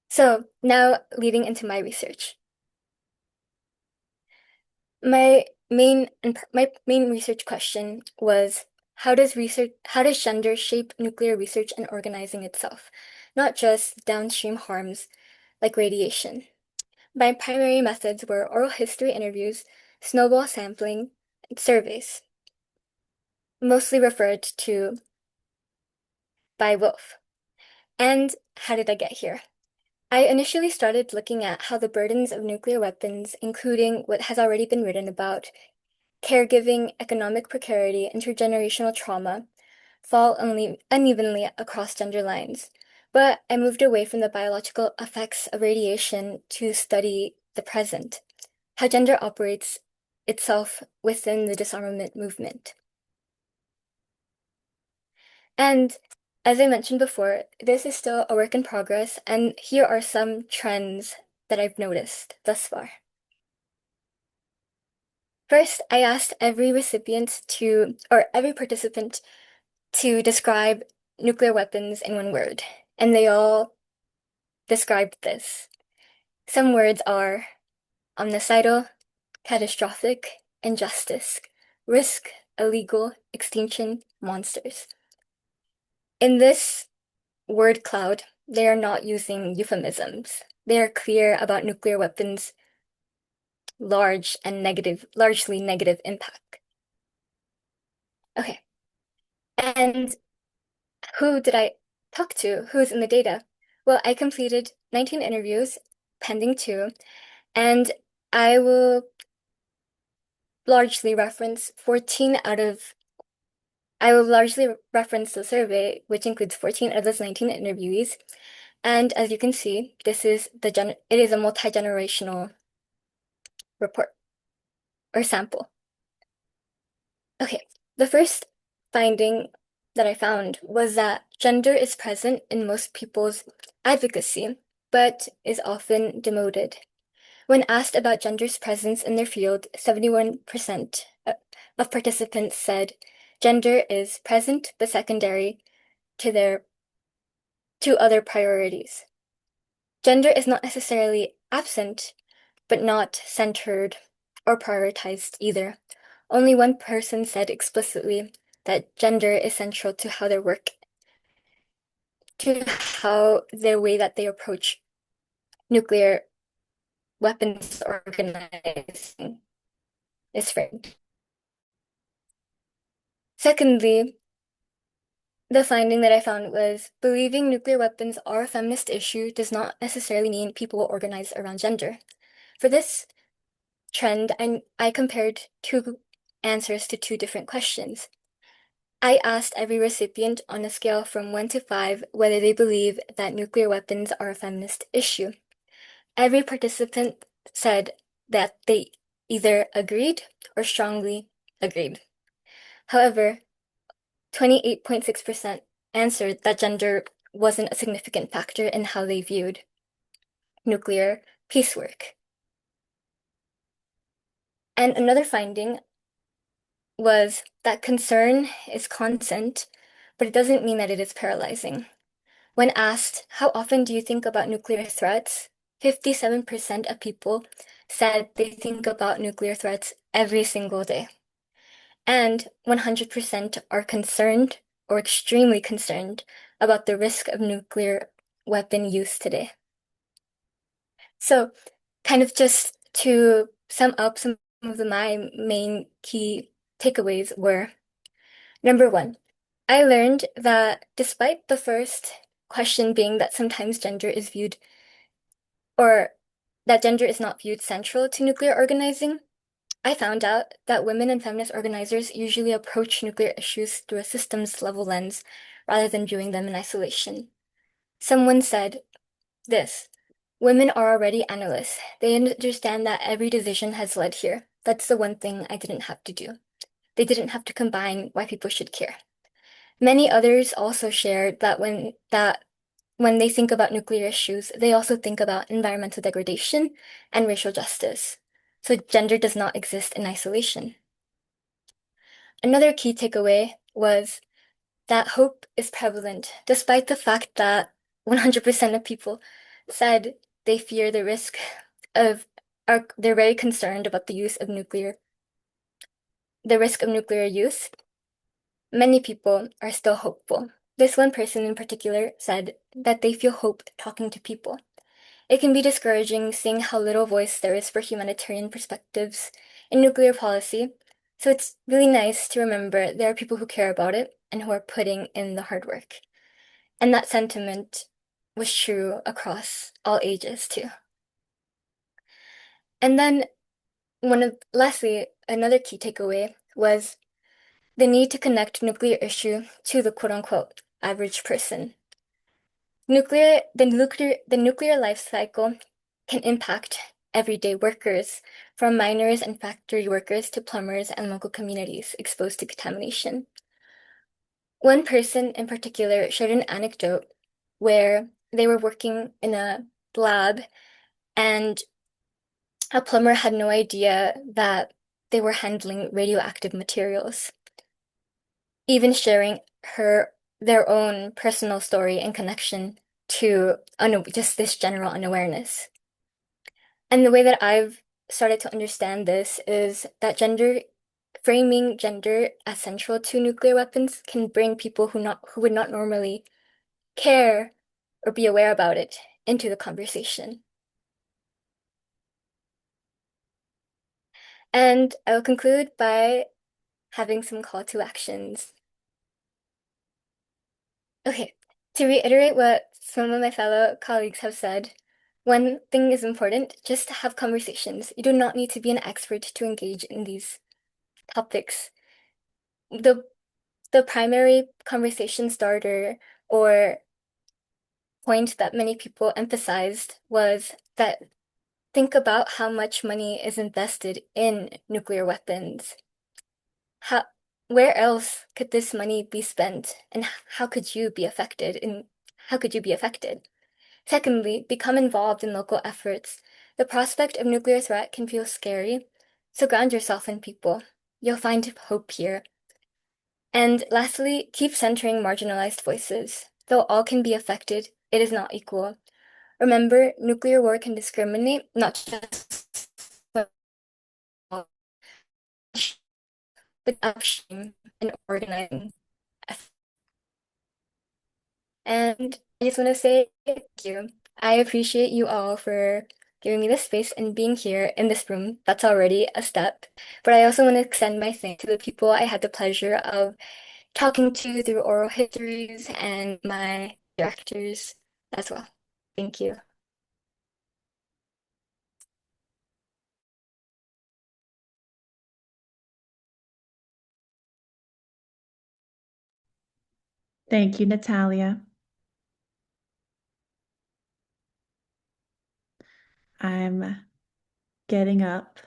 So now leading into my research. My main research question was, how does gender shape nuclear research and organizing itself, not just downstream harms like radiation? My primary methods were oral history interviews, snowball sampling, and surveys, mostly referred to by WILPF. And how did I get here? I initially started looking at how the burdens of nuclear weapons, including what has already been written about, caregiving, economic precarity, intergenerational trauma, fall unevenly across gender lines. But I moved away from the biological effects of radiation to study the present, how gender operates itself within the disarmament movement. And as I mentioned before, this is still a work in progress, and here are some trends that I've noticed thus far. First, I asked every participant to describe nuclear weapons in 1 word, and they all described this. Some words are omnicidal, catastrophic, injustice, risk, illegal, extinction, monsters. In this word cloud, they are not using euphemisms. They are clear about nuclear weapons' largely negative impact. Okay. And who did I talk to? Who's in the data? Well, I completed 19 interviews, pending 2, and I will largely reference the survey, which includes 14 of those 19 interviewees. And as you can see, it is a multi-generational report or sample. Okay, the first finding that I found was that gender is present in most people's advocacy, but is often demoted. When asked about gender's presence in their field, 71% of participants said gender is present but secondary to other priorities. Gender is not necessarily absent, but not centered or prioritized either. Only one person said explicitly that gender is central to how their work, to how their way that they approach nuclear weapons organizing is framed. Secondly, the finding that I found was believing nuclear weapons are a feminist issue does not necessarily mean people will organize around gender. For this trend, I compared two answers to two different questions. I asked every recipient on a scale from 1 to 5 whether they believe that nuclear weapons are a feminist issue. Every participant said that they either agreed or strongly agreed. However, 28.6% answered that gender wasn't a significant factor in how they viewed nuclear peace work. And another finding was that concern is consent, but it doesn't mean that it is paralyzing. When asked, how often do you think about nuclear threats? 57% of people said they think about nuclear threats every single day. And 100% are concerned or extremely concerned about the risk of nuclear weapon use today. So, kind of just to sum up some of my main key takeaways were, number one, I learned that despite the first question being that sometimes gender is viewed, or that gender is not viewed central to nuclear organizing, I found out that women and feminist organizers usually approach nuclear issues through a systems level lens rather than viewing them in isolation. Someone said this: women are already analysts. They understand that every decision has led here. That's the one thing I didn't have to do. They didn't have to combine why people should care. Many others also shared that when they think about nuclear issues, they also think about environmental degradation and racial justice. So gender does not exist in isolation. Another key takeaway was that hope is prevalent, despite the fact that 100% of people said they fear the risk they're very concerned about the risk of nuclear use. Many people are still hopeful. This one person in particular said that they feel hope talking to people. It can be discouraging seeing how little voice there is for humanitarian perspectives in nuclear policy, so it's really nice to remember there are people who care about it and who are putting in the hard work. And that sentiment was true across all ages too. And then lastly, another key takeaway was the need to connect nuclear issue to the quote-unquote average person. The nuclear life cycle can impact everyday workers, from miners and factory workers to plumbers and local communities exposed to contamination. One person in particular shared an anecdote where they were working in a lab and a plumber had no idea that they were handling radioactive materials, even sharing their own personal story in connection to just this general unawareness. And the way that I've started to understand this is that framing gender as central to nuclear weapons can bring people who would not normally care or be aware about it into the conversation. And I will conclude by having some call to actions. Okay, to reiterate what some of my fellow colleagues have said, one thing is important, just to have conversations. You do not need to be an expert to engage in these topics. The primary conversation starter or point that many people emphasized was that think about how much money is invested in nuclear weapons. where else could this money be spent, and how could you be affected? Secondly, become involved in local efforts. The prospect of nuclear threat can feel scary, so ground yourself in people. You'll find hope here. And lastly, keep centering marginalized voices. Though all can be affected, it is not equal. Remember, nuclear war can discriminate, not just but upstream and organizing. And I just want to say thank you. I appreciate you all for giving me this space and being here in this room. That's already a step. But I also want to extend my thanks to the people I had the pleasure of talking to through oral histories and my directors as well. Thank you. Thank you, Natalia. I'm getting up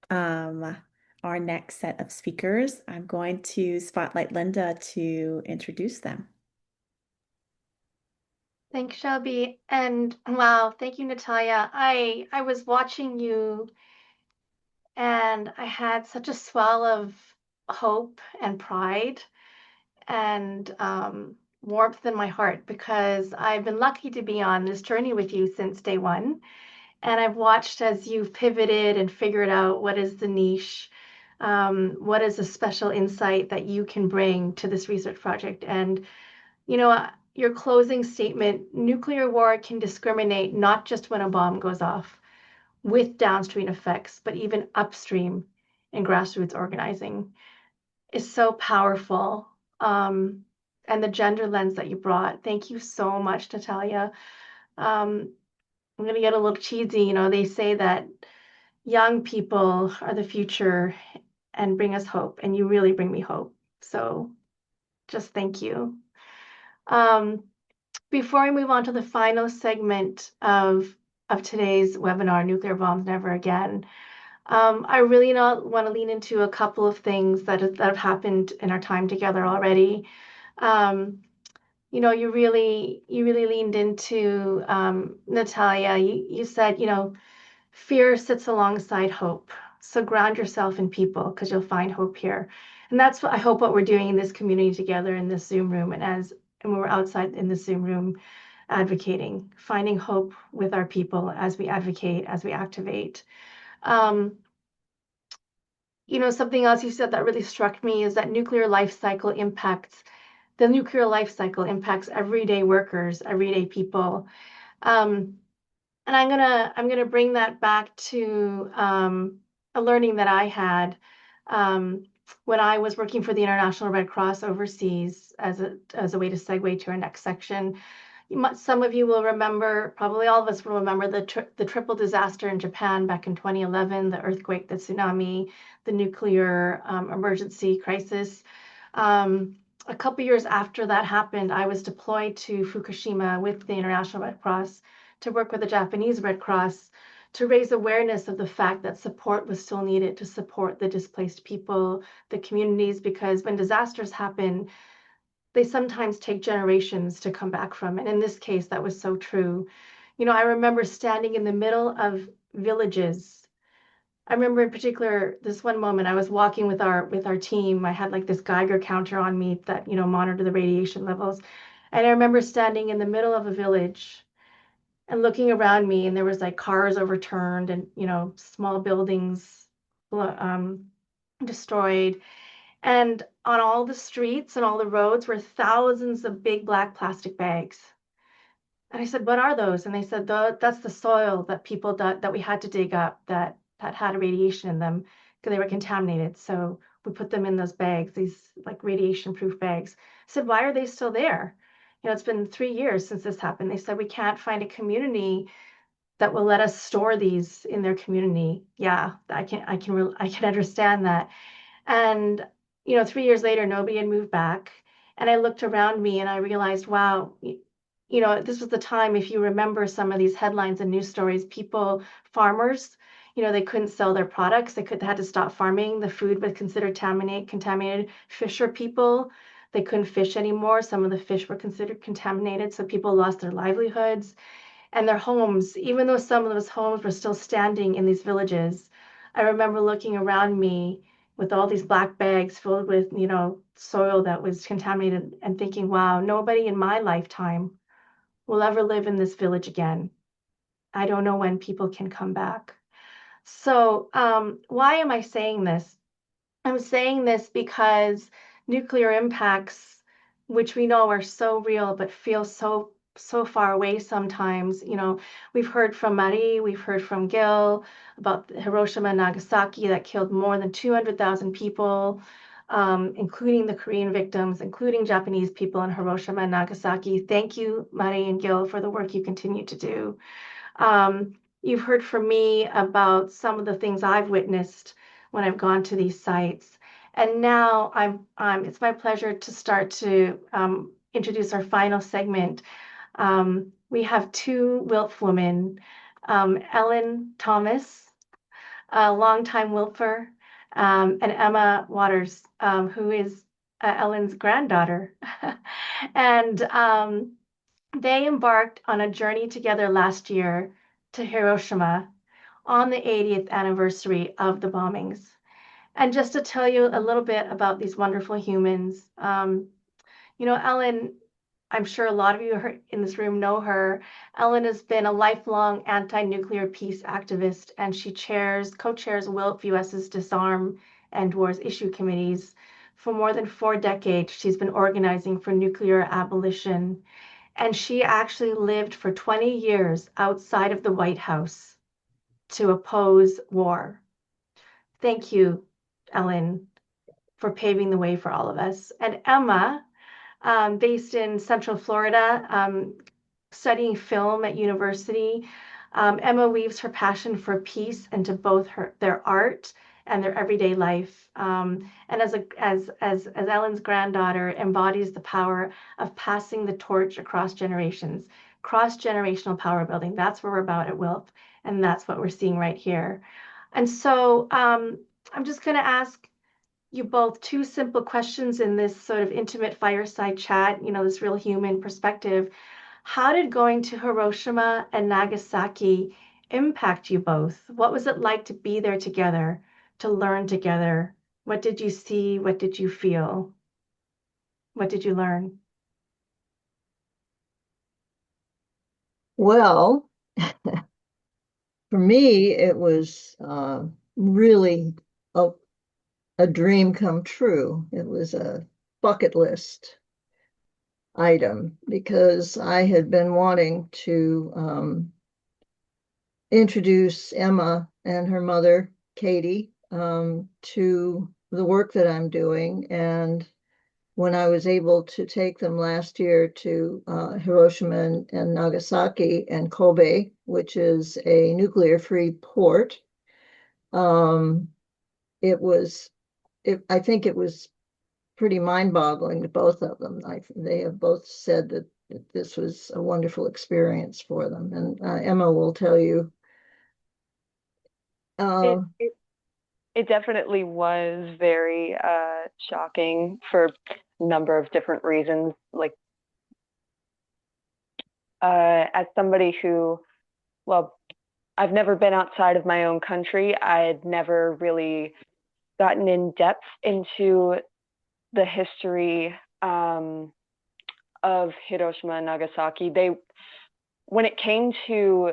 our next set of speakers. I'm going to spotlight Linda to introduce them. Thanks, Shelby. And wow, thank you, Natalia. I was watching you and I had such a swell of hope and pride and warmth in my heart because I've been lucky to be on this journey with you since day one. And I've watched as you've pivoted and figured out what is the niche, what is a special insight that you can bring to this research project. And, you know, your closing statement, nuclear war can discriminate not just when a bomb goes off with downstream effects, but even upstream in grassroots organizing is so powerful. And the gender lens that you brought. Thank you so much, Natalia. I'm going to get a little cheesy. You know, they say that young people are the future and bring us hope, and you really bring me hope. So just thank you. Before we move on to the final segment of today's webinar, Nuclear Bombs Never Again, I really want to lean into a couple of things that have happened in our time together already. You know, you really leaned into Natalia. You said, you know, fear sits alongside hope. So ground yourself in people because you'll find hope here. And that's what I hope what we're doing in this community together in this Zoom room and when we're outside in the Zoom room advocating, finding hope with our people as we advocate, as we activate. You know, something else you said that really struck me is that the nuclear life cycle impacts everyday workers, everyday people. And I'm gonna bring that back to a learning that I had when I was working for the International Red Cross overseas as a way to segue to our next section. Some of you will remember, probably all of us will remember the triple disaster in Japan back in 2011, the earthquake, the tsunami, the nuclear emergency crisis. A couple years after that happened, I was deployed to Fukushima with the International Red Cross to work with the Japanese Red Cross to raise awareness of the fact that support was still needed to support the displaced people, the communities, because when disasters happen, they sometimes take generations to come back from. And in this case, that was so true. You know, I remember standing in the middle of villages. I remember in particular this one moment I was walking with our team. I had like this Geiger counter on me that, you know, monitored the radiation levels. And I remember standing in the middle of a village and looking around me, and there was like cars overturned and, you know, small buildings destroyed. And on all the streets and all the roads were thousands of big black plastic bags. And I said, what are those? And they said, that's the soil that people that we had to dig up that had radiation in them because they were contaminated. So we put them in those bags, these like radiation proof bags. I said, why are they still there? You know, it's been 3 years since this happened. They said, we can't find a community that will let us store these in their community. Yeah, I can understand that. And, you know, 3 years later, nobody had moved back. And I looked around me and I realized, wow, you know, this was the time, if you remember some of these headlines and news stories, farmers, they couldn't sell their products. They had to stop farming. The food was considered contaminated. Fisher people, they couldn't fish anymore. Some of the fish were considered contaminated, so people lost their livelihoods and their homes, even though some of those homes were still standing in these villages. I remember looking around me with all these black bags filled with, soil that was contaminated and thinking, wow, nobody in my lifetime will ever live in this village again. I don't know when people can come back. So, why am I saying this? I'm saying this because nuclear impacts, which we know are so real but feel so far away sometimes. We've heard from Marie, we've heard from Gil about Hiroshima and Nagasaki that killed more than 200,000 people, including the Korean victims, including Japanese people in Hiroshima and Nagasaki. Thank you, Marie and Gil, for the work you continue to do. You've heard from me about some of the things I've witnessed when I've gone to these sites. And now it's my pleasure to start to introduce our final segment. We have two WILPF women, Ellen Thomas, a longtime WILPFer, and Emma Waters, who is Ellen's granddaughter. And they embarked on a journey together last year to Hiroshima on the 80th anniversary of the bombings. And just to tell you a little bit about these wonderful humans, Ellen, I'm sure a lot of you in this room know her. Ellen has been a lifelong anti-nuclear peace activist, and she co-chairs WILPF US's Disarm and Wars Issue Committees. For more than 4 decades, she's been organizing for nuclear abolition. And she actually lived for 20 years outside of the White House to oppose war. Thank you, Ellen, for paving the way for all of us. And Emma, based in Central Florida, studying film at university, Emma weaves her passion for peace into both their art and their everyday life. And as Ellen's granddaughter, embodies the power of passing the torch across generations, cross-generational power building. That's what we're about at WILPF, and that's what we're seeing right here. And so I'm just going to ask you both 2 simple questions in this sort of intimate fireside chat, this real human perspective. How did going to Hiroshima and Nagasaki impact you both? What was it like to be there together, to learn together? What did you see? What did you feel? What did you learn? Well, for me, it was really a dream come true. It was a bucket list item because I had been wanting to introduce Emma and her mother, Katie, to the work that I'm doing. And when I was able to take them last year to Hiroshima and Nagasaki and Kobe, which is a nuclear-free port, I think it was pretty mind-boggling to both of them. They have both said that this was a wonderful experience for them. And Emma will tell you. It definitely was very shocking for a number of different reasons. Like, as somebody who, well, I've never been outside of my own country. I had never really gotten in depth into the history of Hiroshima and Nagasaki. When it came to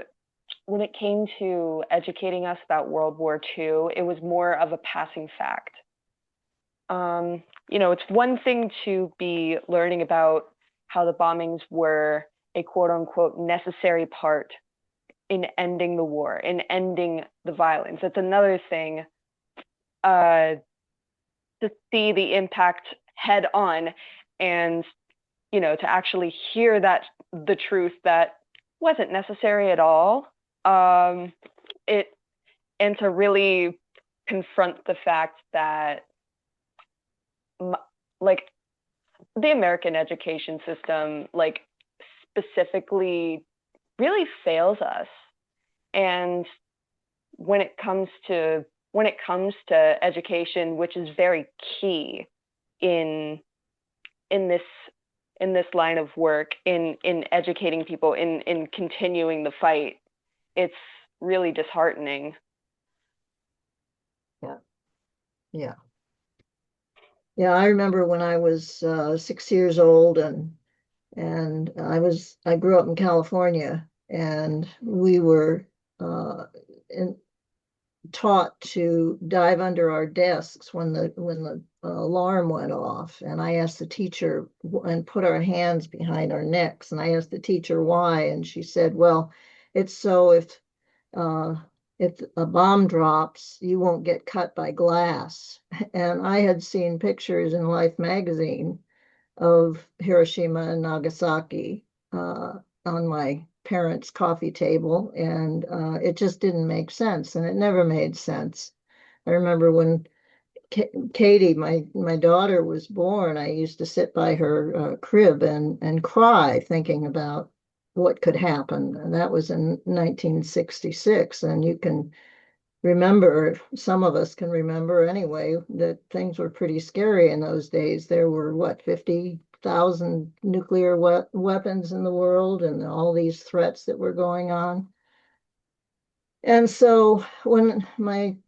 educating us about World War II, it was more of a passing fact. It's one thing to be learning about how the bombings were a quote unquote necessary part in ending the war, in ending the violence. It's another thing to see the impact head on and, to actually hear the truth that wasn't necessary at all. And to really confront the fact that the American education system, specifically really fails us. And when it comes to education, which is very key in this line of work, in educating people, in continuing the fight, it's really disheartening. Yeah. Yeah, I remember when I was 6 years old, and I grew up in California, and we were taught to dive under our desks when the alarm went off. And I asked the teacher, and put our hands behind our necks, and I asked the teacher why, and she said, well, it's so if a bomb drops, you won't get cut by glass. And I had seen pictures in Life magazine of Hiroshima and Nagasaki on my parents' coffee table, and it just didn't make sense, and it never made sense. I remember when Katie, my daughter, was born, I used to sit by her crib and cry, thinking about what could happen. And that was in 1966, and you can remember, some of us can remember anyway, that things were pretty scary in those days. There were, what, 50,000 nuclear weapons in the world, and all these threats that were going on. And so when my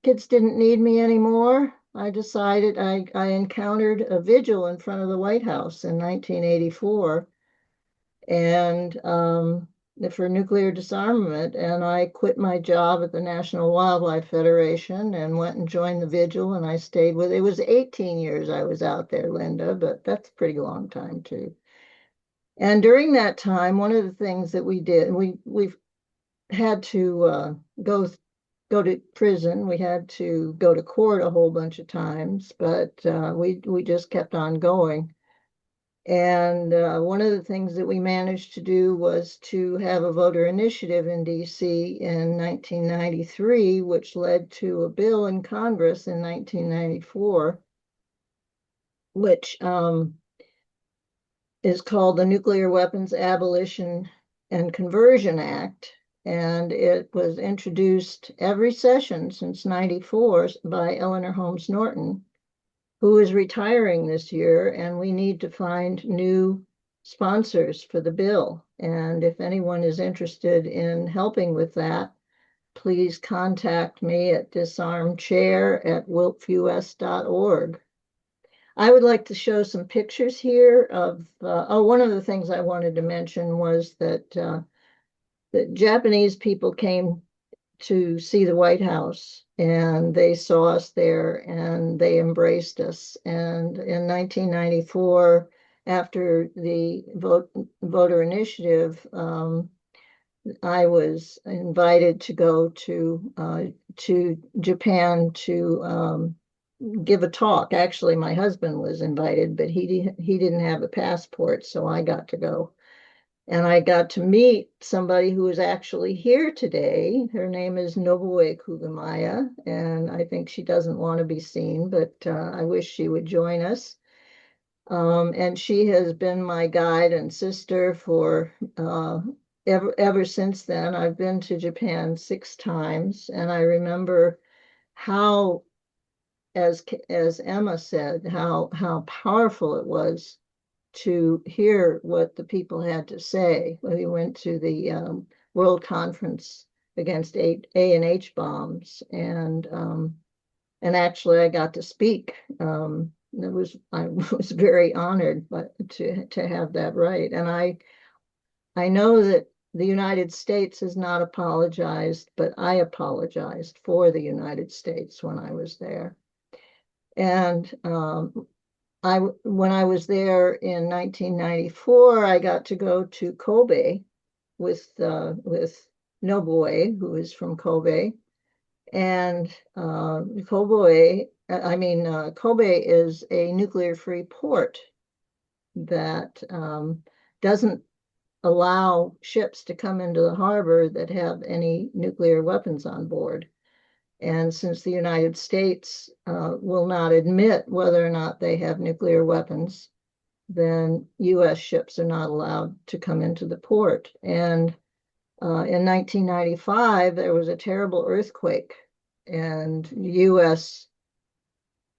kids didn't need me anymore, I decided I encountered a vigil in front of the White House in 1984, and for nuclear disarmament, and I quit my job at the National Wildlife Federation and went and joined the vigil, and I stayed with it. It was 18 years I was out there, Linda, but that's a pretty long time too. And during that time, one of the things that we did, we've had to go to prison. We had to go to court a whole bunch of times, but we just kept on going. And one of the things that we managed to do was to have a voter initiative in DC in 1993, which led to a bill in Congress in 1994, which is called the Nuclear Weapons Abolition and Conversion Act. And it was introduced every session since 94 by Eleanor Holmes Norton, who is retiring this year, and we need to find new sponsors for the bill. And if anyone is interested in helping with that, please contact me at disarmchair@wilpfus.org. I would like to show some pictures here of, one of the things I wanted to mention was that the Japanese people came to see the White House, and they saw us there and they embraced us. And in 1994, after the voter initiative, I was invited to go to Japan to give a talk. Actually, my husband was invited, but he didn't have a passport, so I got to go. And I got to meet somebody who is actually here today. Her name is Nobue Kugamaya, and I think she doesn't want to be seen, but I wish she would join us. And she has been my guide and sister for ever since then. I've been to Japan 6 times, and I remember how, as Emma said, how powerful it was to hear what the people had to say. We went to the World Conference against A&H bombs, and actually I got to speak. I was very honored, to have that right. And I know that the United States has not apologized, but I apologized for the United States when I was there. And when I was there in 1994, I got to go to Kobe with Nobue, who is from Kobe. And Kobe is a nuclear-free port that doesn't allow ships to come into the harbor that have any nuclear weapons on board. And since the United States will not admit whether or not they have nuclear weapons, then U.S. ships are not allowed to come into the port. And in 1995, there was a terrible earthquake, and the U.S.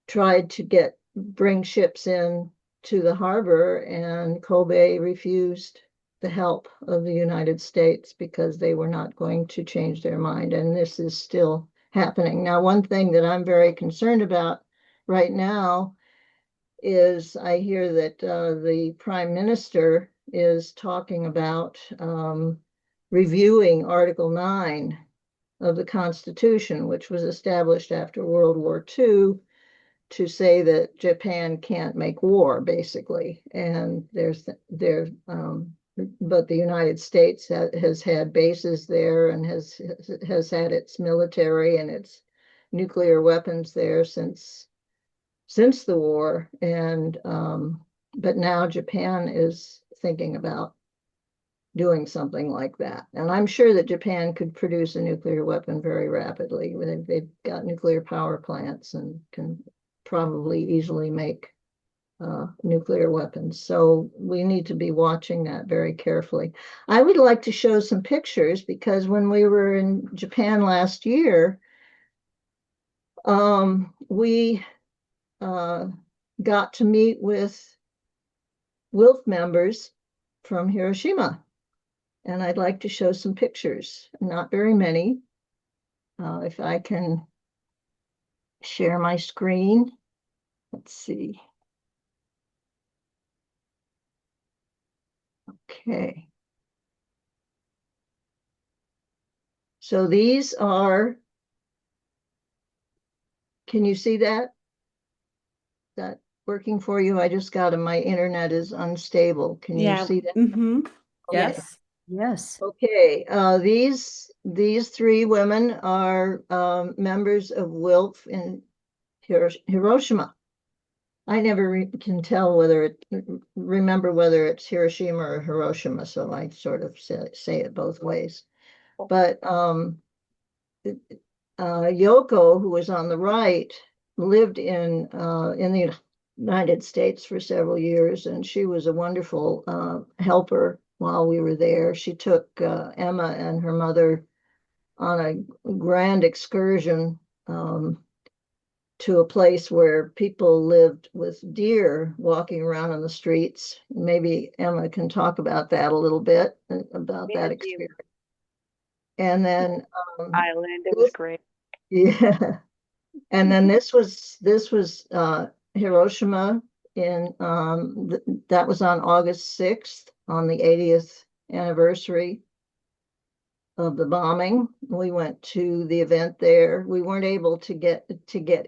tried to bring ships in to the harbor, and Kobe refused the help of the United States because they were not going to change their mind. And this is still happening. Now, one thing that I'm very concerned about right now is I hear that the Prime Minister is talking about reviewing Article 9 of the Constitution, which was established after World War II, to say that Japan can't make war, basically. And but the United States has had bases there and has had its military and its nuclear weapons there since the war. And but now Japan is thinking about doing something like that. And I'm sure that Japan could produce a nuclear weapon very rapidly. They've got nuclear power plants and can probably easily make nuclear weapons. So we need to be watching that very carefully. I would like to show some pictures because when we were in Japan last year, we got to meet with WILPF members from Hiroshima. And I'd like to show some pictures, not very many. If I can share my screen. Let's see. Okay. So these are, can you see that? Is that working for you? I just got it. My internet is unstable. Can you see that? Mm-hmm. Okay. Yes. Yes. Okay. These three women are members of WILPF in Hiroshima. I never can tell remember whether it's Hiroshima or Hiroshima, so I sort of say it both ways. But Yoko, who was on the right, lived in the United States for several years, and she was a wonderful helper while we were there. She took Emma and her mother on a grand excursion to a place where people lived with deer walking around in the streets. Maybe Emma can talk about that a little bit, about that experience. And then Island, it was great. Yeah. And then this was Hiroshima in that was on August 6th, on the 80th anniversary of the bombing. We went to the event there. We weren't able to get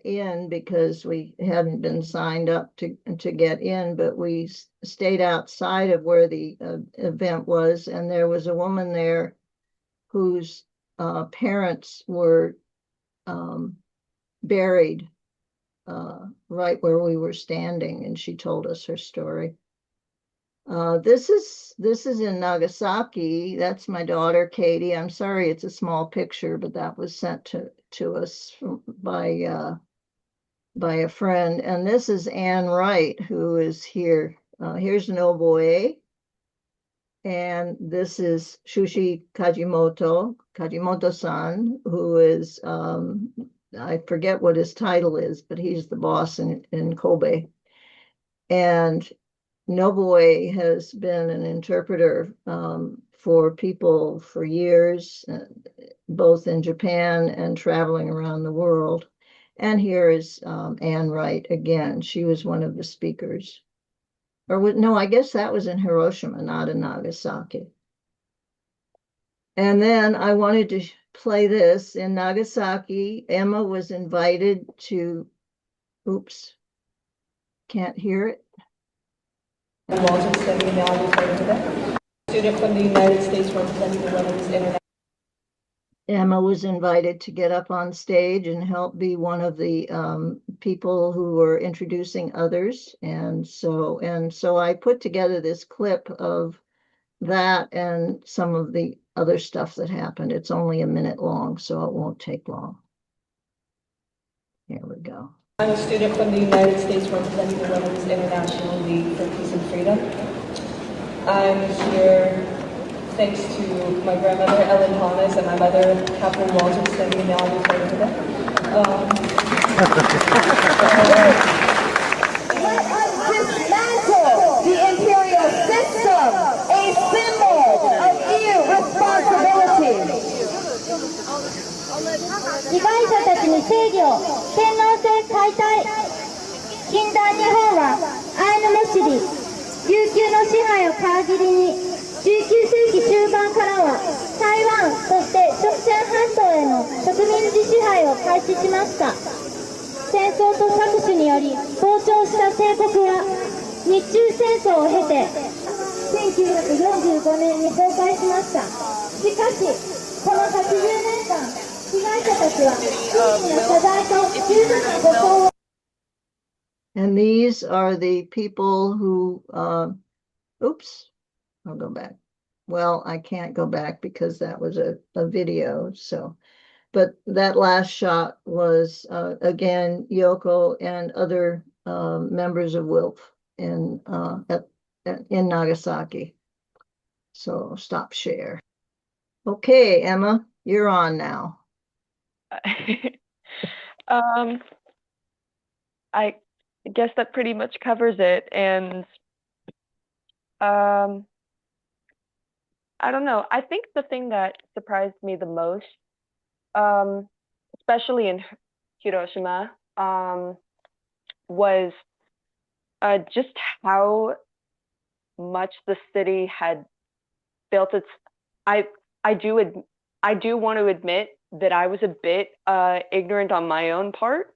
in because we hadn't been signed up to get in, but we stayed outside of where the event was, and there was a woman there whose parents were buried right where we were standing, and she told us her story. This is in Nagasaki. That's my daughter, Katie. I'm sorry it's a small picture, but that was sent to us by a friend. And this is Anne Wright, who is here. Here's Inoue. And this is Shushi Kajimoto-san, who is, I forget what his title is, but he's the boss in Kobe. And Nobuo has been an interpreter for people for years, both in Japan and traveling around the world. And here is Anne Wright again. She was one of the speakers. No, I guess that was in Hiroshima, not in Nagasaki. And then I wanted to play this. In Nagasaki, Emma was invited to, oops, can't hear it. Student from the United States representing the Women's International. Emma was invited to get up on stage and help be one of the people who were introducing others. And so I put together this clip of that and some of the other stuff that happened. It's only a minute long, so it won't take long. Here we go. I'm a student from the United States representing the Women's International League for Peace and Freedom. I'm here thanks to my grandmother, Ellen Thomas, and my mother, Catherine Walter, sending me all the way today. Let us dismantle the imperial system, a symbol of irresponsibility. 被害者たちに正義を、天皇制解体。近代日本はアイヌムシリ、琉球の支配を皮切りに、19世紀中盤からは台湾、そして朝鮮半島への植民地支配を開始しました。戦争と搾取により膨張した帝国は日中戦争を経て1945年に崩壊しました。しかしこの80年間被害者たちは真摯な謝罪と十分な補償を And these are the people who, oops, I'll go back. Well, I can't go back because that was a video. So, but that last shot was, again, Yoko and other members of WILPF in Nagasaki. So stop share. Okay, Emma, you're on now. I guess that pretty much covers it. And I don't know. I think the thing that surprised me the most, especially in Hiroshima, was just how much the city had built its. I do want to admit that I was a bit ignorant on my own part.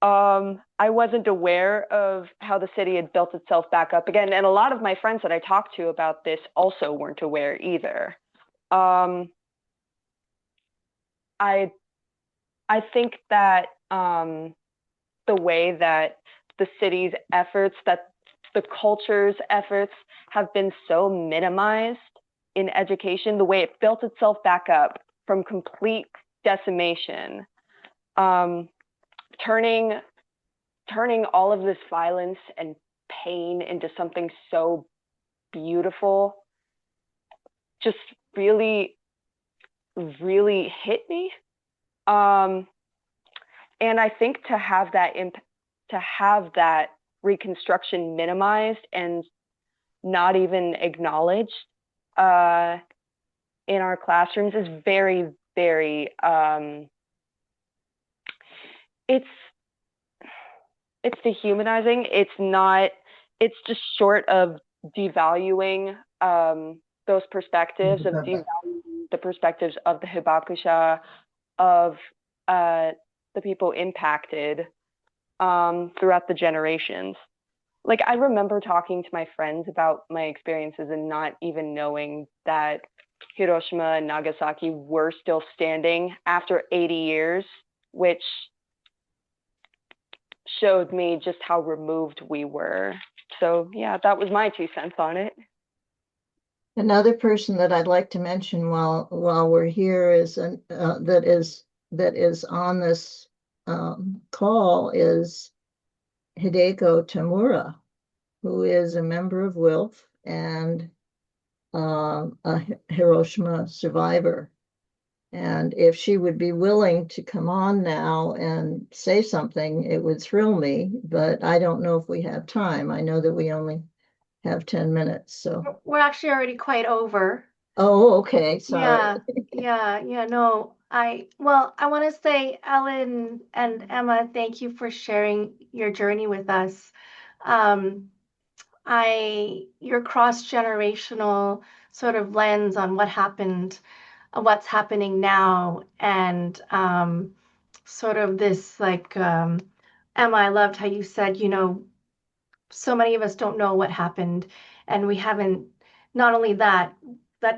I wasn't aware of how the city had built itself back up again. And a lot of my friends that I talked to about this also weren't aware either. I think that the way that the city's efforts, that the culture's efforts have been so minimized in education, the way it built itself back up from complete decimation, turning all of this violence and pain into something so beautiful just really, really hit me. And I think to have that reconstruction minimized and not even acknowledged in our classrooms is very, very it's dehumanizing. It's just short of devaluing those perspectives, of devaluing the perspectives of the hibakusha, of the people impacted throughout the generations. Like, I remember talking to my friends about my experiences and not even knowing that Hiroshima and Nagasaki were still standing after 80 years, which showed me just how removed we were. So yeah, that was my 2 cents on it. Another person that I'd like to mention while we're here is that is on this call is Hideko Tamura, who is a member of WILPF and a Hiroshima survivor. And if she would be willing to come on now and say something, it would thrill me, but I don't know if we have time. I know that we only have 10 minutes, so. We're actually already quite over. Oh, okay, sorry. Yeah, no, I want to say, Ellen and Emma, thank you for sharing your journey with us. Your cross-generational sort of lens on what happened, what's happening now, and sort of this like, Emma, I loved how you said, so many of us don't know what happened, and we haven't, not only that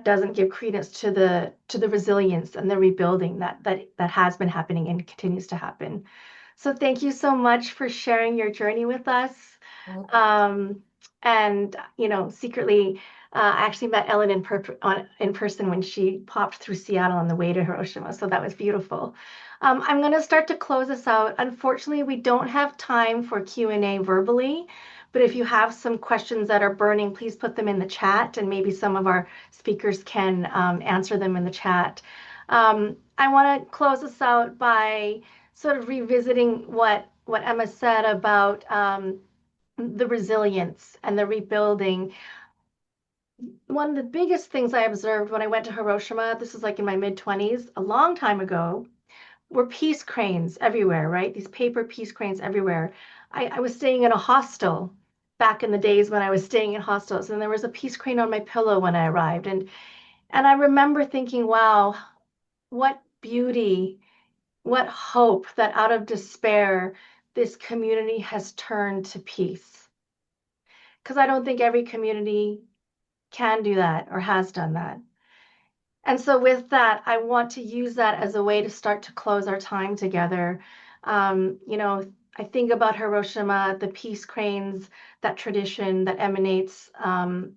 doesn't give credence to the resilience and the rebuilding that has been happening and continues to happen. So thank you so much for sharing your journey with us. And secretly, I actually met Ellen in person when she popped through Seattle on the way to Hiroshima. So that was beautiful. I'm going to start to close this out. Unfortunately, we don't have time for Q&A verbally, But if you have some questions that are burning, please put them in the chat, and maybe some of our speakers can answer them in the chat. I want to close us out by sort of revisiting what Emma said about the resilience and the rebuilding. One of the biggest things I observed when I went to Hiroshima, this was like in my mid-20s, a long time ago, were peace cranes everywhere, right? These paper peace cranes everywhere. I was staying in a hostel back in the days when I was staying in hostels, and there was a peace crane on my pillow when I arrived. And I remember thinking, wow, what beauty, what hope that out of despair, this community has turned to peace. Because I don't think every community can do that or has done that. And so with that, I want to use that as a way to start to close our time together. You know, I think about Hiroshima, the peace cranes, that tradition that emanates an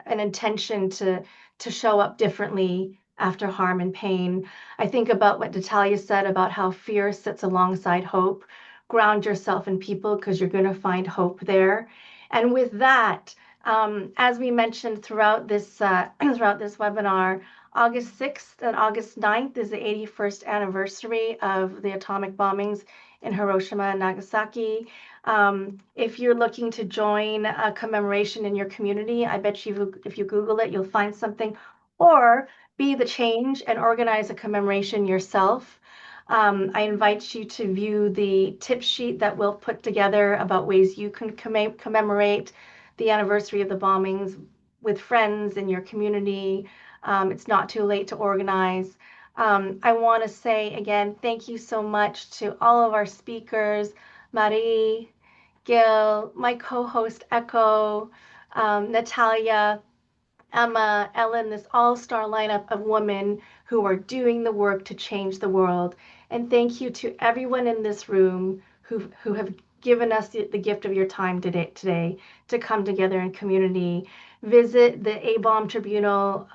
intention to show up differently after harm and pain. I think about what Natalia said about how fear sits alongside hope. Ground yourself in people because you're going to find hope there. And with that, as we mentioned throughout this webinar, August 6th and August 9th is the 81st anniversary of the atomic bombings in Hiroshima and Nagasaki. If you're looking to join a commemoration in your community, I bet you if you Google it, you'll find something, or be the change and organize a commemoration yourself. I invite you to view the tip sheet that we'll put together about ways you can commemorate the anniversary of the bombings with friends in your community. It's not too late to organize. I want to say again, thank you so much to all of our speakers, Marie, Gil, my co-host Echo, Natalia, Emma, Ellen, this all-star lineup of women who are doing the work to change the world. And thank you to everyone in this room who have given us the gift of your time today to come together in community. Visit the A-Bomb Tribunal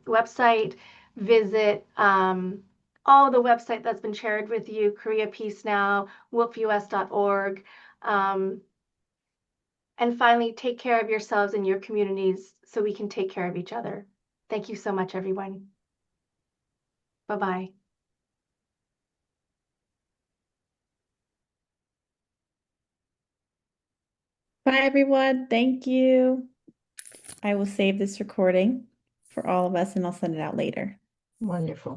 website. Visit all the website that's been shared with you, Korea Peace Now, WILPFus.org. And finally, take care of yourselves and your communities so we can take care of each other. Thank you so much, everyone. Bye-bye. Bye, everyone. Thank you. I will save this recording for all of us, and I'll send it out later. Wonderful.